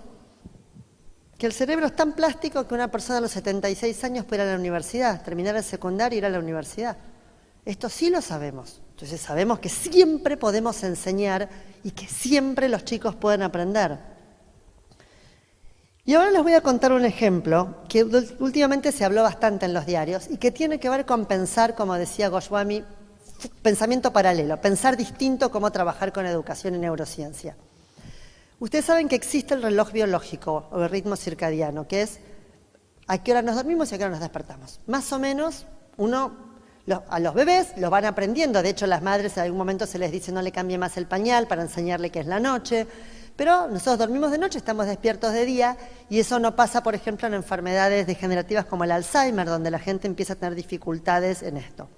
que el cerebro es tan plástico que una persona a los 76 años puede ir a la universidad, terminar el secundario y ir a la universidad. Esto sí lo sabemos. Entonces sabemos que siempre podemos enseñar y que siempre los chicos pueden aprender. Y ahora les voy a contar un ejemplo que últimamente se habló bastante en los diarios y que tiene que ver con pensar, como decía Goswami, pensamiento paralelo, pensar distinto cómo trabajar con educación y neurociencia. Ustedes saben que existe el reloj biológico o el ritmo circadiano, que es a qué hora nos dormimos y a qué hora nos despertamos. Más o menos, a los bebés los van aprendiendo. De hecho, las madres en algún momento se les dice no le cambie más el pañal para enseñarle que es la noche. Pero nosotros dormimos de noche, estamos despiertos de día y eso no pasa, por ejemplo, en enfermedades degenerativas como el Alzheimer, donde la gente empieza a tener dificultades en esto.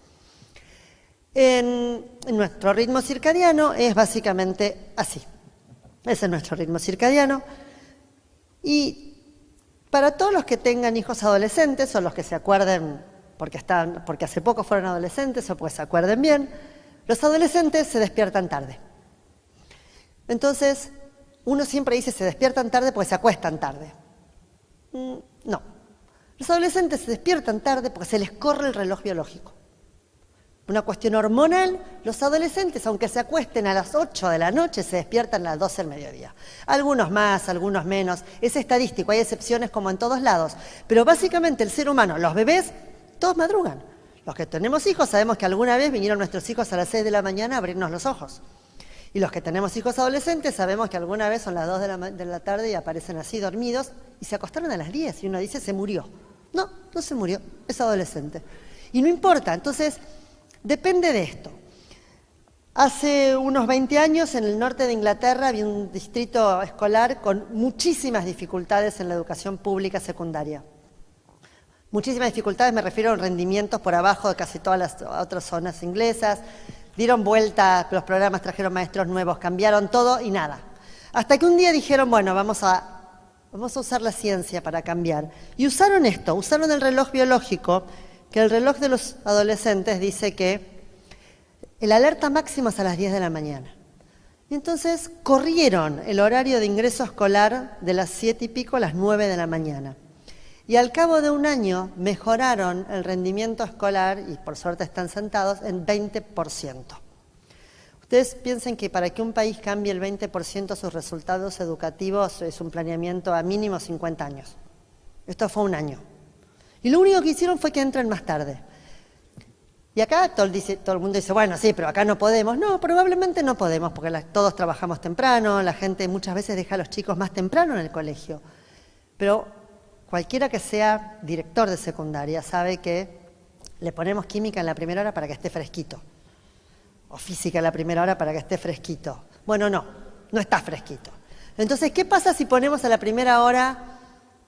En nuestro ritmo circadiano es básicamente así. Ese es nuestro ritmo circadiano. Y para todos los que tengan hijos adolescentes o los que se acuerden porque hace poco fueron adolescentes o pues se acuerden bien, los adolescentes se despiertan tarde. Entonces, uno siempre dice se despiertan tarde porque se acuestan tarde. No. Los adolescentes se despiertan tarde porque se les corre el reloj biológico. Una cuestión hormonal, los adolescentes, aunque se acuesten a las 8 de la noche, se despiertan a las 12 del mediodía. Algunos más, algunos menos. Es estadístico, hay excepciones como en todos lados. Pero básicamente el ser humano, los bebés, todos madrugan. Los que tenemos hijos sabemos que alguna vez vinieron nuestros hijos a las 6 de la mañana a abrirnos los ojos. Y los que tenemos hijos adolescentes sabemos que alguna vez son las 2 de la tarde y aparecen así dormidos y se acostaron a las 10 y uno dice, se murió. No, no se murió, es adolescente. Y no importa, entonces depende de esto. Hace unos 20 años en el norte de Inglaterra había un distrito escolar con muchísimas dificultades en la educación pública secundaria. Muchísimas dificultades, me refiero a rendimientos por abajo de casi todas las otras zonas inglesas. Dieron vuelta, los programas trajeron maestros nuevos, cambiaron todo y nada. Hasta que un día dijeron, bueno, vamos a usar la ciencia para cambiar. Y usaron esto, usaron el reloj biológico, que el reloj de los adolescentes dice que el alerta máximo es a las 10 de la mañana. Y entonces corrieron el horario de ingreso escolar de las 7 y pico a las 9 de la mañana. Y al cabo de un año mejoraron el rendimiento escolar, y por suerte están sentados, en 20%. Ustedes piensen que para que un país cambie el 20% sus resultados educativos es un planeamiento a mínimo 50 años. Esto fue un año. Y lo único que hicieron fue que entren más tarde. Y acá todo el mundo dice, bueno, sí, pero acá no podemos. No, probablemente no podemos, porque todos trabajamos temprano, la gente muchas veces deja a los chicos más temprano en el colegio. Pero cualquiera que sea director de secundaria sabe que le ponemos química en la primera hora para que esté fresquito. O física en la primera hora para que esté fresquito. Bueno, no está fresquito. Entonces, ¿qué pasa si ponemos a la primera hora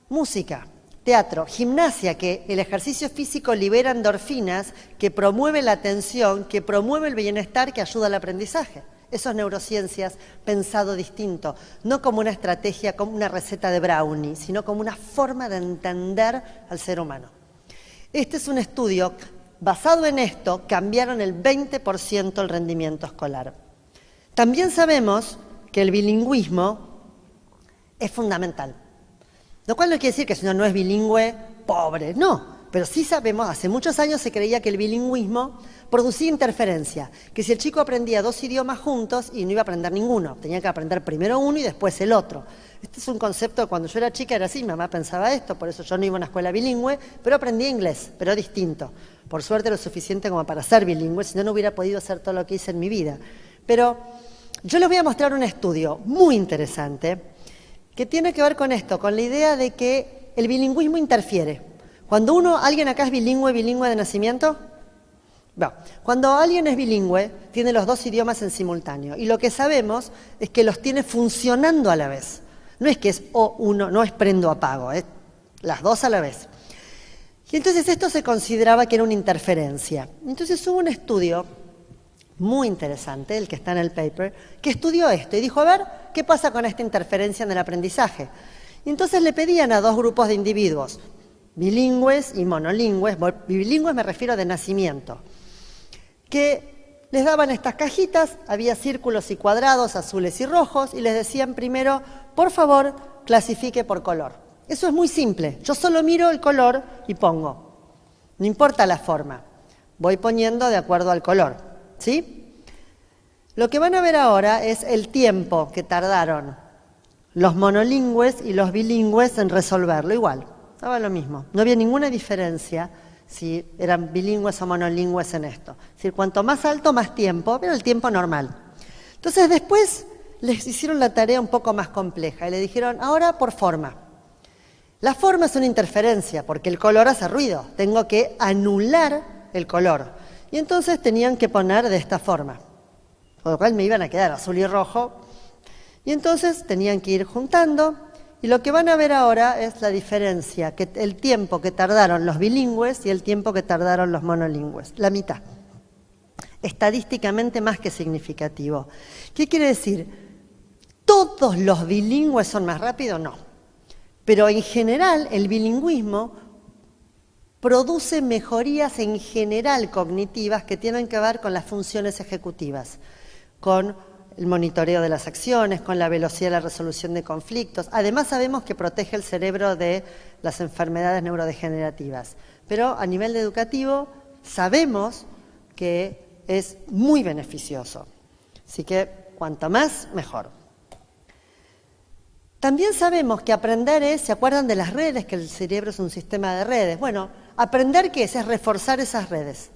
música, teatro, gimnasia, que el ejercicio físico libera endorfinas, que promueve la atención, que promueve el bienestar, que ayuda al aprendizaje? Eso es neurociencias pensado distinto, no como una estrategia, como una receta de brownie, sino como una forma de entender al ser humano. Este es un estudio, basado en esto, cambiaron el 20% el rendimiento escolar. También sabemos que el bilingüismo es fundamental. Lo cual no quiere decir que si uno no es bilingüe, pobre, no. Pero sí sabemos, hace muchos años se creía que el bilingüismo producía interferencia, que si el chico aprendía 2 idiomas juntos y no iba a aprender ninguno, tenía que aprender primero uno y después el otro. Este es un concepto, cuando yo era chica era así, mi mamá pensaba esto, por eso yo no iba a una escuela bilingüe, pero aprendía inglés, pero distinto. Por suerte lo suficiente como para ser bilingüe, si no, no hubiera podido hacer todo lo que hice en mi vida. Pero yo les voy a mostrar un estudio muy interesante que tiene que ver con esto, con la idea de que el bilingüismo interfiere. Cuando alguien acá es bilingüe de nacimiento, bueno, cuando alguien es bilingüe, tiene los 2 idiomas en simultáneo. Y lo que sabemos es que los tiene funcionando a la vez. No es que es o uno, no es prendo apago, es las 2 a la vez. Y entonces esto se consideraba que era una interferencia. Entonces hubo un estudio muy interesante, el que está en el paper, que estudió esto y dijo, a ver, ¿qué pasa con esta interferencia en el aprendizaje? Y entonces le pedían a 2 grupos de individuos, bilingües y monolingües, bilingües me refiero de nacimiento, que les daban estas cajitas, había círculos y cuadrados azules y rojos, y les decían primero, por favor, clasifique por color. Eso es muy simple, yo solo miro el color y pongo, no importa la forma, voy poniendo de acuerdo al color, ¿sí? Lo que van a ver ahora es el tiempo que tardaron los monolingües y los bilingües en resolverlo, igual. Estaba lo mismo, no había ninguna diferencia si eran bilingües o monolingües en esto. Es decir, cuanto más alto, más tiempo, pero el tiempo normal. Entonces después les hicieron la tarea un poco más compleja y le dijeron, ahora por forma. La forma es una interferencia porque el color hace ruido, tengo que anular el color. Y entonces tenían que poner de esta forma, con lo cual me iban a quedar azul y rojo. Y entonces tenían que ir juntando. Y lo que van a ver ahora es la diferencia, que el tiempo que tardaron los bilingües y el tiempo que tardaron los monolingües, la mitad. Estadísticamente más que significativo. ¿Qué quiere decir? ¿Todos los bilingües son más rápidos? No. Pero en general el bilingüismo produce mejorías en general cognitivas que tienen que ver con las funciones ejecutivas, con el monitoreo de las acciones, con la velocidad de la resolución de conflictos. Además sabemos que protege el cerebro de las enfermedades neurodegenerativas. Pero a nivel educativo sabemos que es muy beneficioso. Así que cuanto más, mejor. También sabemos que aprender ¿se acuerdan de las redes? Que el cerebro es un sistema de redes. Bueno, Aprender, ¿qué es? Es reforzar esas redes.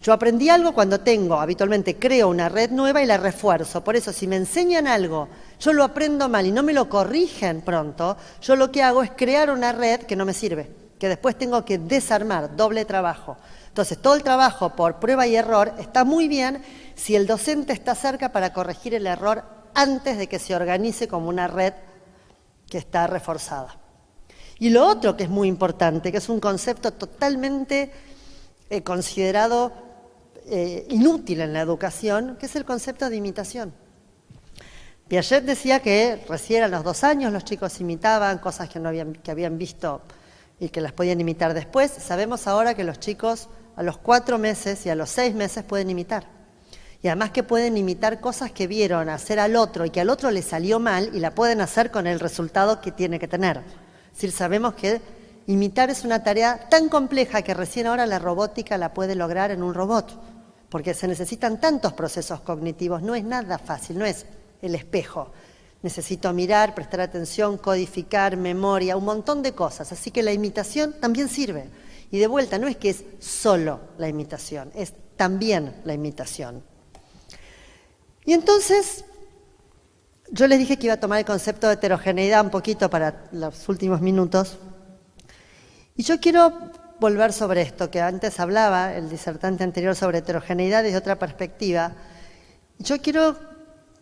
Yo aprendí algo cuando habitualmente creo una red nueva y la refuerzo. Por eso, si me enseñan algo, yo lo aprendo mal y no me lo corrigen pronto, yo lo que hago es crear una red que no me sirve, que después tengo que desarmar, doble trabajo. Entonces, todo el trabajo por prueba y error está muy bien si el docente está cerca para corregir el error antes de que se organice como una red que está reforzada. Y lo otro que es muy importante, que es un concepto totalmente considerado inútil en la educación, que es el concepto de imitación. Piaget decía que recién a los 2 años los chicos imitaban cosas que habían visto y que las podían imitar después. Sabemos ahora que los chicos a los 4 meses y a los 6 meses pueden imitar. Y además que pueden imitar cosas que vieron hacer al otro y que al otro le salió mal y la pueden hacer con el resultado que tiene que tener. Es decir, sabemos que imitar es una tarea tan compleja que recién ahora la robótica la puede lograr en un robot, porque se necesitan tantos procesos cognitivos, no es nada fácil, no es el espejo. Necesito mirar, prestar atención, codificar, memoria, un montón de cosas. Así que la imitación también sirve. Y de vuelta, no es que es solo la imitación, es también la imitación. Y entonces, yo les dije que iba a tomar el concepto de heterogeneidad un poquito para los últimos minutos. Y yo quiero volver sobre esto, que antes hablaba el disertante anterior sobre heterogeneidad desde otra perspectiva.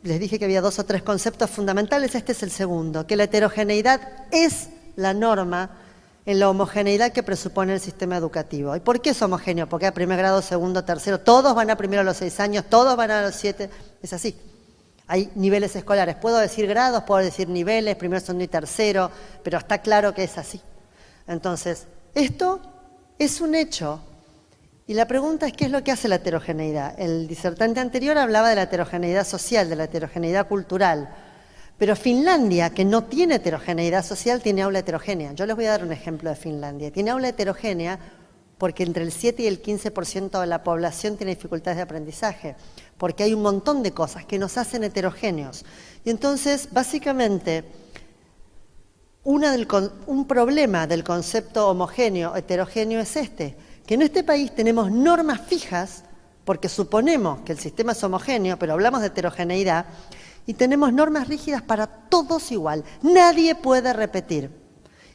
Les dije que había 2 o 3 conceptos fundamentales, este es el segundo, que la heterogeneidad es la norma en la homogeneidad que presupone el sistema educativo. ¿Y por qué es homogéneo? Porque a primer grado, segundo, tercero, todos van a primero a los 6 años, todos van a los 7, es así. Hay niveles escolares, puedo decir grados, puedo decir niveles, primero, segundo y tercero, pero está claro que es así. Entonces, esto es un hecho. Y la pregunta es, ¿qué es lo que hace la heterogeneidad? El disertante anterior hablaba de la heterogeneidad social, de la heterogeneidad cultural. Pero Finlandia, que no tiene heterogeneidad social, tiene aula heterogénea. Yo les voy a dar un ejemplo de Finlandia. Tiene aula heterogénea porque entre el 7 y el 15% de la población tiene dificultades de aprendizaje, porque hay un montón de cosas que nos hacen heterogéneos. Y entonces, básicamente, un problema del concepto homogéneo, heterogéneo es que en este país tenemos normas fijas, porque suponemos que el sistema es homogéneo, pero hablamos de heterogeneidad, y tenemos normas rígidas para todos igual. Nadie puede repetir.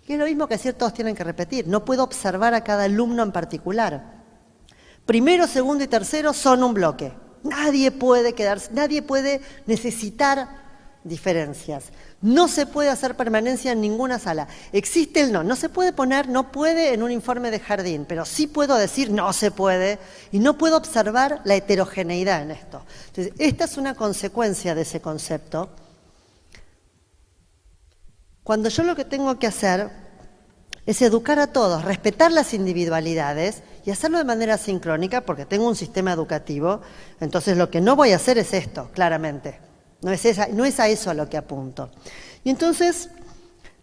Y es lo mismo que decir todos tienen que repetir. No puedo observar a cada alumno en particular. Primero, segundo y tercero son un bloque. Nadie puede necesitar diferencias. No se puede hacer permanencia en ninguna sala. Existe el no se puede poner, no puede en un informe de jardín, pero sí puedo decir no se puede y no puedo observar la heterogeneidad en esto. Entonces, esta es una consecuencia de ese concepto. Cuando yo lo que tengo que hacer es educar a todos, respetar las individualidades y hacerlo de manera sincrónica porque tengo un sistema educativo, entonces lo que no voy a hacer es esto, claramente. No es a eso a lo que apunto. Y entonces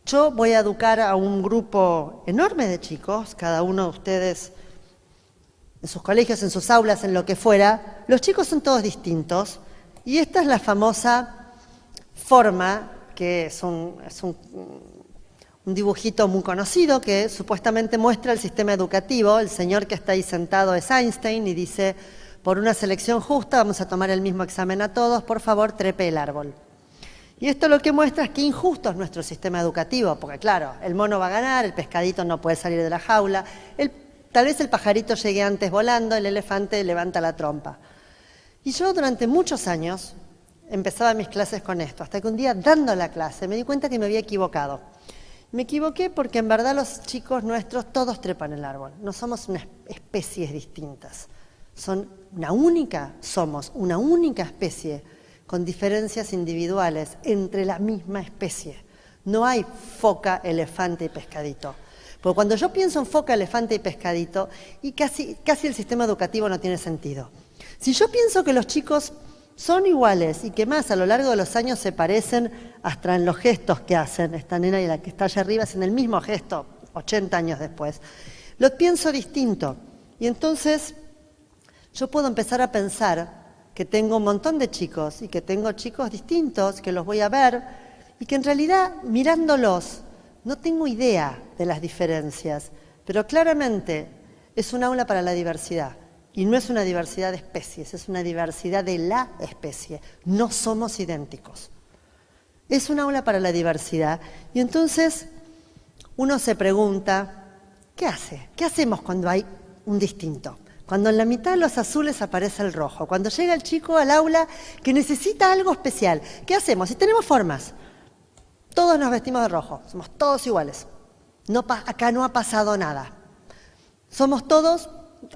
yo voy a educar a un grupo enorme de chicos, cada uno de ustedes en sus colegios, en sus aulas, en lo que fuera. Los chicos son todos distintos y esta es la famosa forma, que es un dibujito muy conocido que supuestamente muestra el sistema educativo. El señor que está ahí sentado es Einstein y dice: por una selección justa vamos a tomar el mismo examen a todos, por favor, trepe el árbol. Y esto lo que muestra es que injusto es nuestro sistema educativo, porque claro, el mono va a ganar, el pescadito no puede salir de la jaula, tal vez el pajarito llegue antes volando, el elefante levanta la trompa. Y yo durante muchos años empezaba mis clases con esto, hasta que un día dando la clase me di cuenta que me había equivocado. Me equivoqué porque en verdad los chicos nuestros todos trepan el árbol, no somos unas especies distintas. Somos una única especie con diferencias individuales entre la misma especie. No hay foca, elefante y pescadito. Porque cuando yo pienso en foca, elefante y pescadito, y casi el sistema educativo no tiene sentido. Si yo pienso que los chicos son iguales y que más a lo largo de los años se parecen hasta en los gestos que hacen, esta nena y la que está allá arriba hacen el mismo gesto 80 años después, lo pienso distinto. Y entonces yo puedo empezar a pensar que tengo un montón de chicos y que tengo chicos distintos, que los voy a ver y que en realidad mirándolos no tengo idea de las diferencias, pero claramente es un aula para la diversidad. Y no es una diversidad de especies, es una diversidad de la especie. No somos idénticos. Es un aula para la diversidad. Y entonces uno se pregunta, ¿qué hace? ¿Qué hacemos cuando hay un distinto? Cuando en la mitad de los azules aparece el rojo. Cuando llega el chico al aula que necesita algo especial. ¿Qué hacemos? Si tenemos formas, todos nos vestimos de rojo, somos todos iguales. Acá no ha pasado nada. Somos todos,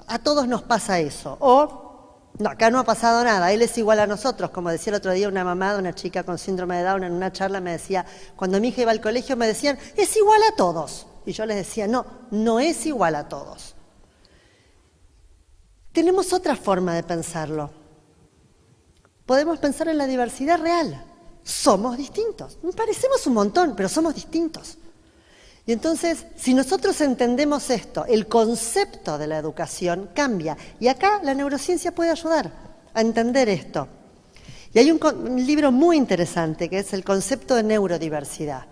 a todos nos pasa eso. O, no, acá no ha pasado nada, él es igual a nosotros. Como decía el otro día una mamá de una chica con síndrome de Down en una charla, me decía, cuando mi hija iba al colegio me decían, es igual a todos. Y yo les decía, no, no es igual a todos. Tenemos otra forma de pensarlo. Podemos pensar en la diversidad real. Somos distintos. Parecemos un montón, pero somos distintos. Y entonces, si nosotros entendemos esto, el concepto de la educación cambia. Y acá la neurociencia puede ayudar a entender esto. Y hay un libro muy interesante que es el concepto de neurodiversidad,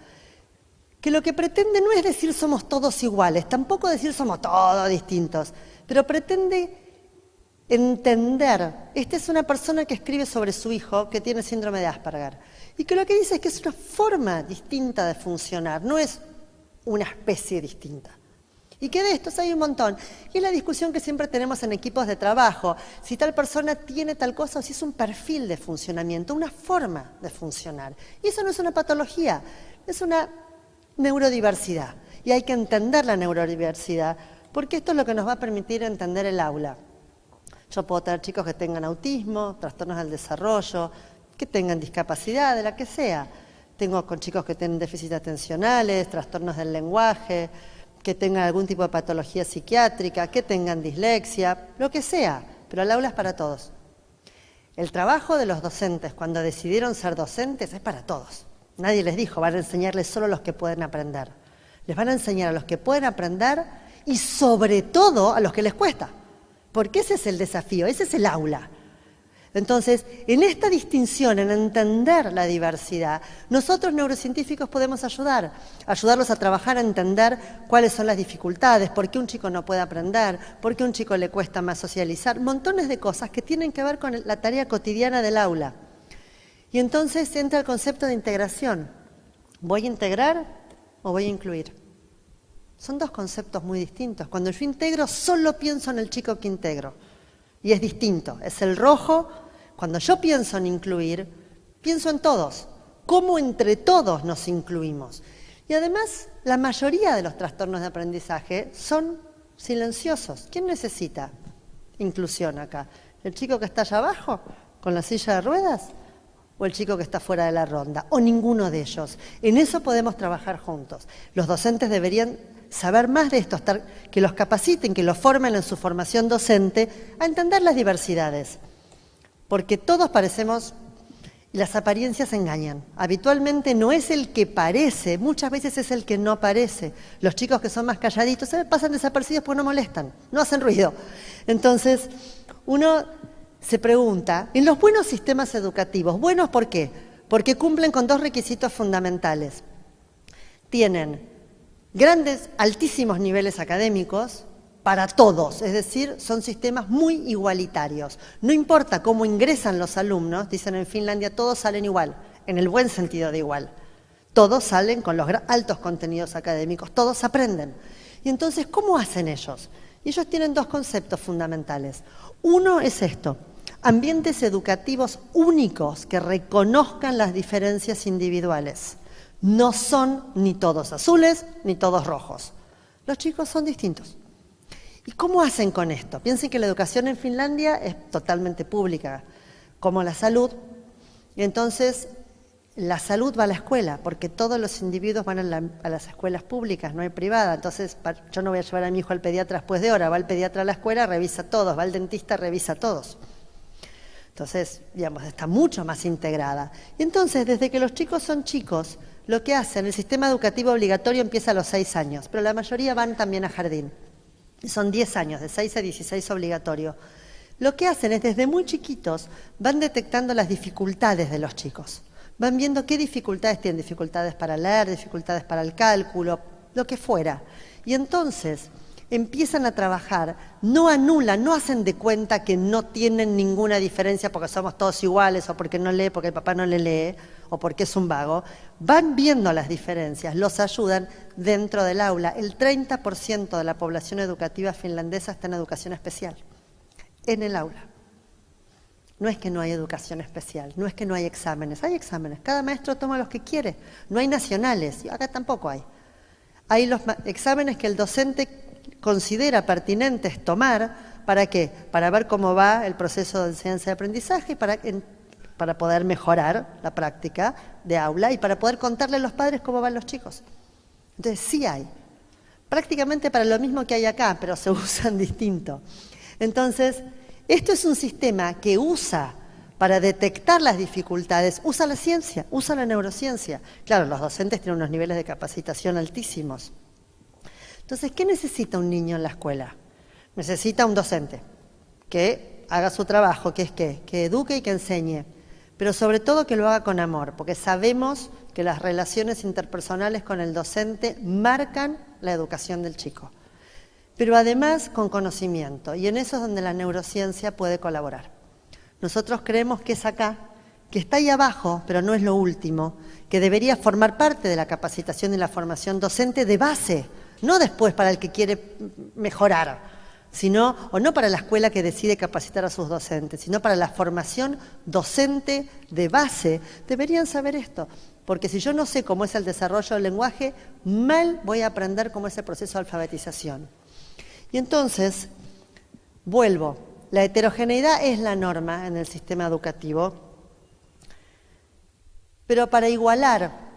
que lo que pretende no es decir somos todos iguales, tampoco decir somos todos distintos, pero pretende entender. Esta es una persona que escribe sobre su hijo que tiene síndrome de Asperger y que lo que dice es que es una forma distinta de funcionar, no es una especie distinta. Y que de estos hay un montón. Y es la discusión que siempre tenemos en equipos de trabajo, si tal persona tiene tal cosa o si es un perfil de funcionamiento, una forma de funcionar. Y eso no es una patología, es una neurodiversidad. Y hay que entender la neurodiversidad, porque esto es lo que nos va a permitir entender el aula. Yo puedo tener chicos que tengan autismo, trastornos del desarrollo, que tengan discapacidad, de la que sea. Tengo con chicos que tienen déficits atencionales, trastornos del lenguaje, que tengan algún tipo de patología psiquiátrica, que tengan dislexia, lo que sea, pero el aula es para todos. El trabajo de los docentes cuando decidieron ser docentes es para todos. Nadie les dijo, van a enseñarles solo a los que pueden aprender. Les van a enseñar a los que pueden aprender y sobre todo a los que les cuesta. Porque ese es el desafío, ese es el aula. Entonces, en esta distinción, en entender la diversidad, nosotros neurocientíficos podemos ayudarlos a trabajar a entender cuáles son las dificultades, por qué un chico no puede aprender, por qué a un chico le cuesta más socializar, montones de cosas que tienen que ver con la tarea cotidiana del aula. Y entonces entra el concepto de integración. ¿Voy a integrar o voy a incluir? Son dos conceptos muy distintos. Cuando yo integro, solo pienso en el chico que integro. Y es distinto, es el rojo. Cuando yo pienso en incluir, pienso en todos. ¿Cómo entre todos nos incluimos? Y además, la mayoría de los trastornos de aprendizaje son silenciosos. ¿Quién necesita inclusión acá? ¿El chico que está allá abajo, con la silla de ruedas? ¿O el chico que está fuera de la ronda? ¿O ninguno de ellos? En eso podemos trabajar juntos. Los docentes deberían saber más de esto, que los capaciten, que los formen en su formación docente a entender las diversidades. Porque todos parecemos, y las apariencias engañan. Habitualmente no es el que parece, muchas veces es el que no parece. Los chicos que son más calladitos pasan desapercibidos porque no molestan, no hacen ruido. Entonces, uno se pregunta, en los buenos sistemas educativos, ¿buenos por qué? Porque cumplen con dos requisitos fundamentales. Tienen grandes, altísimos niveles académicos para todos, es decir, son sistemas muy igualitarios. No importa cómo ingresan los alumnos, dicen en Finlandia, todos salen igual, en el buen sentido de igual. Todos salen con los altos contenidos académicos, todos aprenden. Y entonces, ¿cómo hacen ellos? Ellos tienen dos conceptos fundamentales. Uno es esto, ambientes educativos únicos que reconozcan las diferencias individuales. No son ni todos azules ni todos rojos. Los chicos son distintos. ¿Y cómo hacen con esto? Piensen que la educación en Finlandia es totalmente pública, como la salud. Y entonces, la salud va a la escuela, porque todos los individuos van a las escuelas públicas, no hay privada. Entonces, yo no voy a llevar a mi hijo al pediatra después de hora. Va el pediatra a la escuela, revisa a todos. Va el dentista, revisa a todos. Entonces, digamos, está mucho más integrada. Y entonces, desde que los chicos son chicos, lo que hacen, el sistema educativo obligatorio empieza a los 6 años, pero la mayoría van también a jardín. Son 10 años, de 6 a 16 obligatorio. Lo que hacen es, desde muy chiquitos, van detectando las dificultades de los chicos. Van viendo qué dificultades tienen, dificultades para leer, dificultades para el cálculo, lo que fuera. Y entonces, empiezan a trabajar, no anulan, no hacen de cuenta que no tienen ninguna diferencia porque somos todos iguales o porque no lee, porque el papá no le lee o porque es un vago, van viendo las diferencias, los ayudan dentro del aula. El 30% de la población educativa finlandesa está en educación especial, en el aula. No es que no hay educación especial, no es que no hay exámenes, cada maestro toma los que quiere, no hay nacionales, y acá tampoco hay. Hay los exámenes que el docente considera pertinentes tomar, ¿para qué? Para ver cómo va el proceso de enseñanza y aprendizaje, para poder mejorar la práctica de aula y para poder contarle a los padres cómo van los chicos. Entonces sí hay, prácticamente para lo mismo que hay acá, pero se usan distinto. Entonces, esto es un sistema que usa para detectar las dificultades, usa la ciencia, usa la neurociencia. Claro, los docentes tienen unos niveles de capacitación altísimos. Entonces, ¿qué necesita un niño en la escuela? Necesita un docente que haga su trabajo, que es que eduque y que enseñe, pero sobre todo que lo haga con amor, porque sabemos que las relaciones interpersonales con el docente marcan la educación del chico, pero además con conocimiento, y en eso es donde la neurociencia puede colaborar. Nosotros creemos que es acá, que está ahí abajo, pero no es lo último, que debería formar parte de la capacitación y la formación docente de base, no después para el que quiere mejorar, o no para la escuela que decide capacitar a sus docentes, sino para la formación docente de base. Deberían saber esto, porque si yo no sé cómo es el desarrollo del lenguaje, mal voy a aprender cómo es el proceso de alfabetización. Y entonces, vuelvo, la heterogeneidad es la norma en el sistema educativo, pero para igualar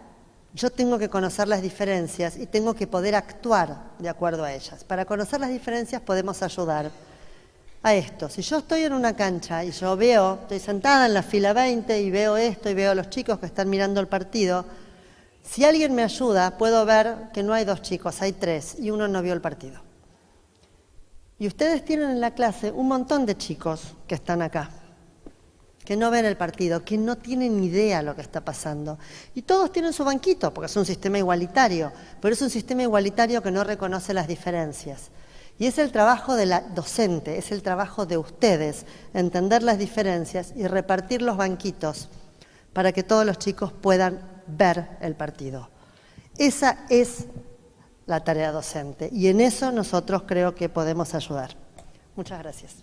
yo tengo que conocer las diferencias y tengo que poder actuar de acuerdo a ellas. Para conocer las diferencias podemos ayudar a esto. Si yo estoy en una cancha y yo estoy sentada en la fila 20 y veo esto y veo a los chicos que están mirando el partido, si alguien me ayuda, puedo ver que no hay 2 chicos, hay 3 y uno no vio el partido. Y ustedes tienen en la clase un montón de chicos que están acá, que no ven el partido, que no tienen ni idea de lo que está pasando. Y todos tienen su banquito, porque es un sistema igualitario, pero es un sistema igualitario que no reconoce las diferencias. Y es el trabajo de la docente, es el trabajo de ustedes, entender las diferencias y repartir los banquitos para que todos los chicos puedan ver el partido. Esa es la tarea docente y en eso nosotros creo que podemos ayudar. Muchas gracias.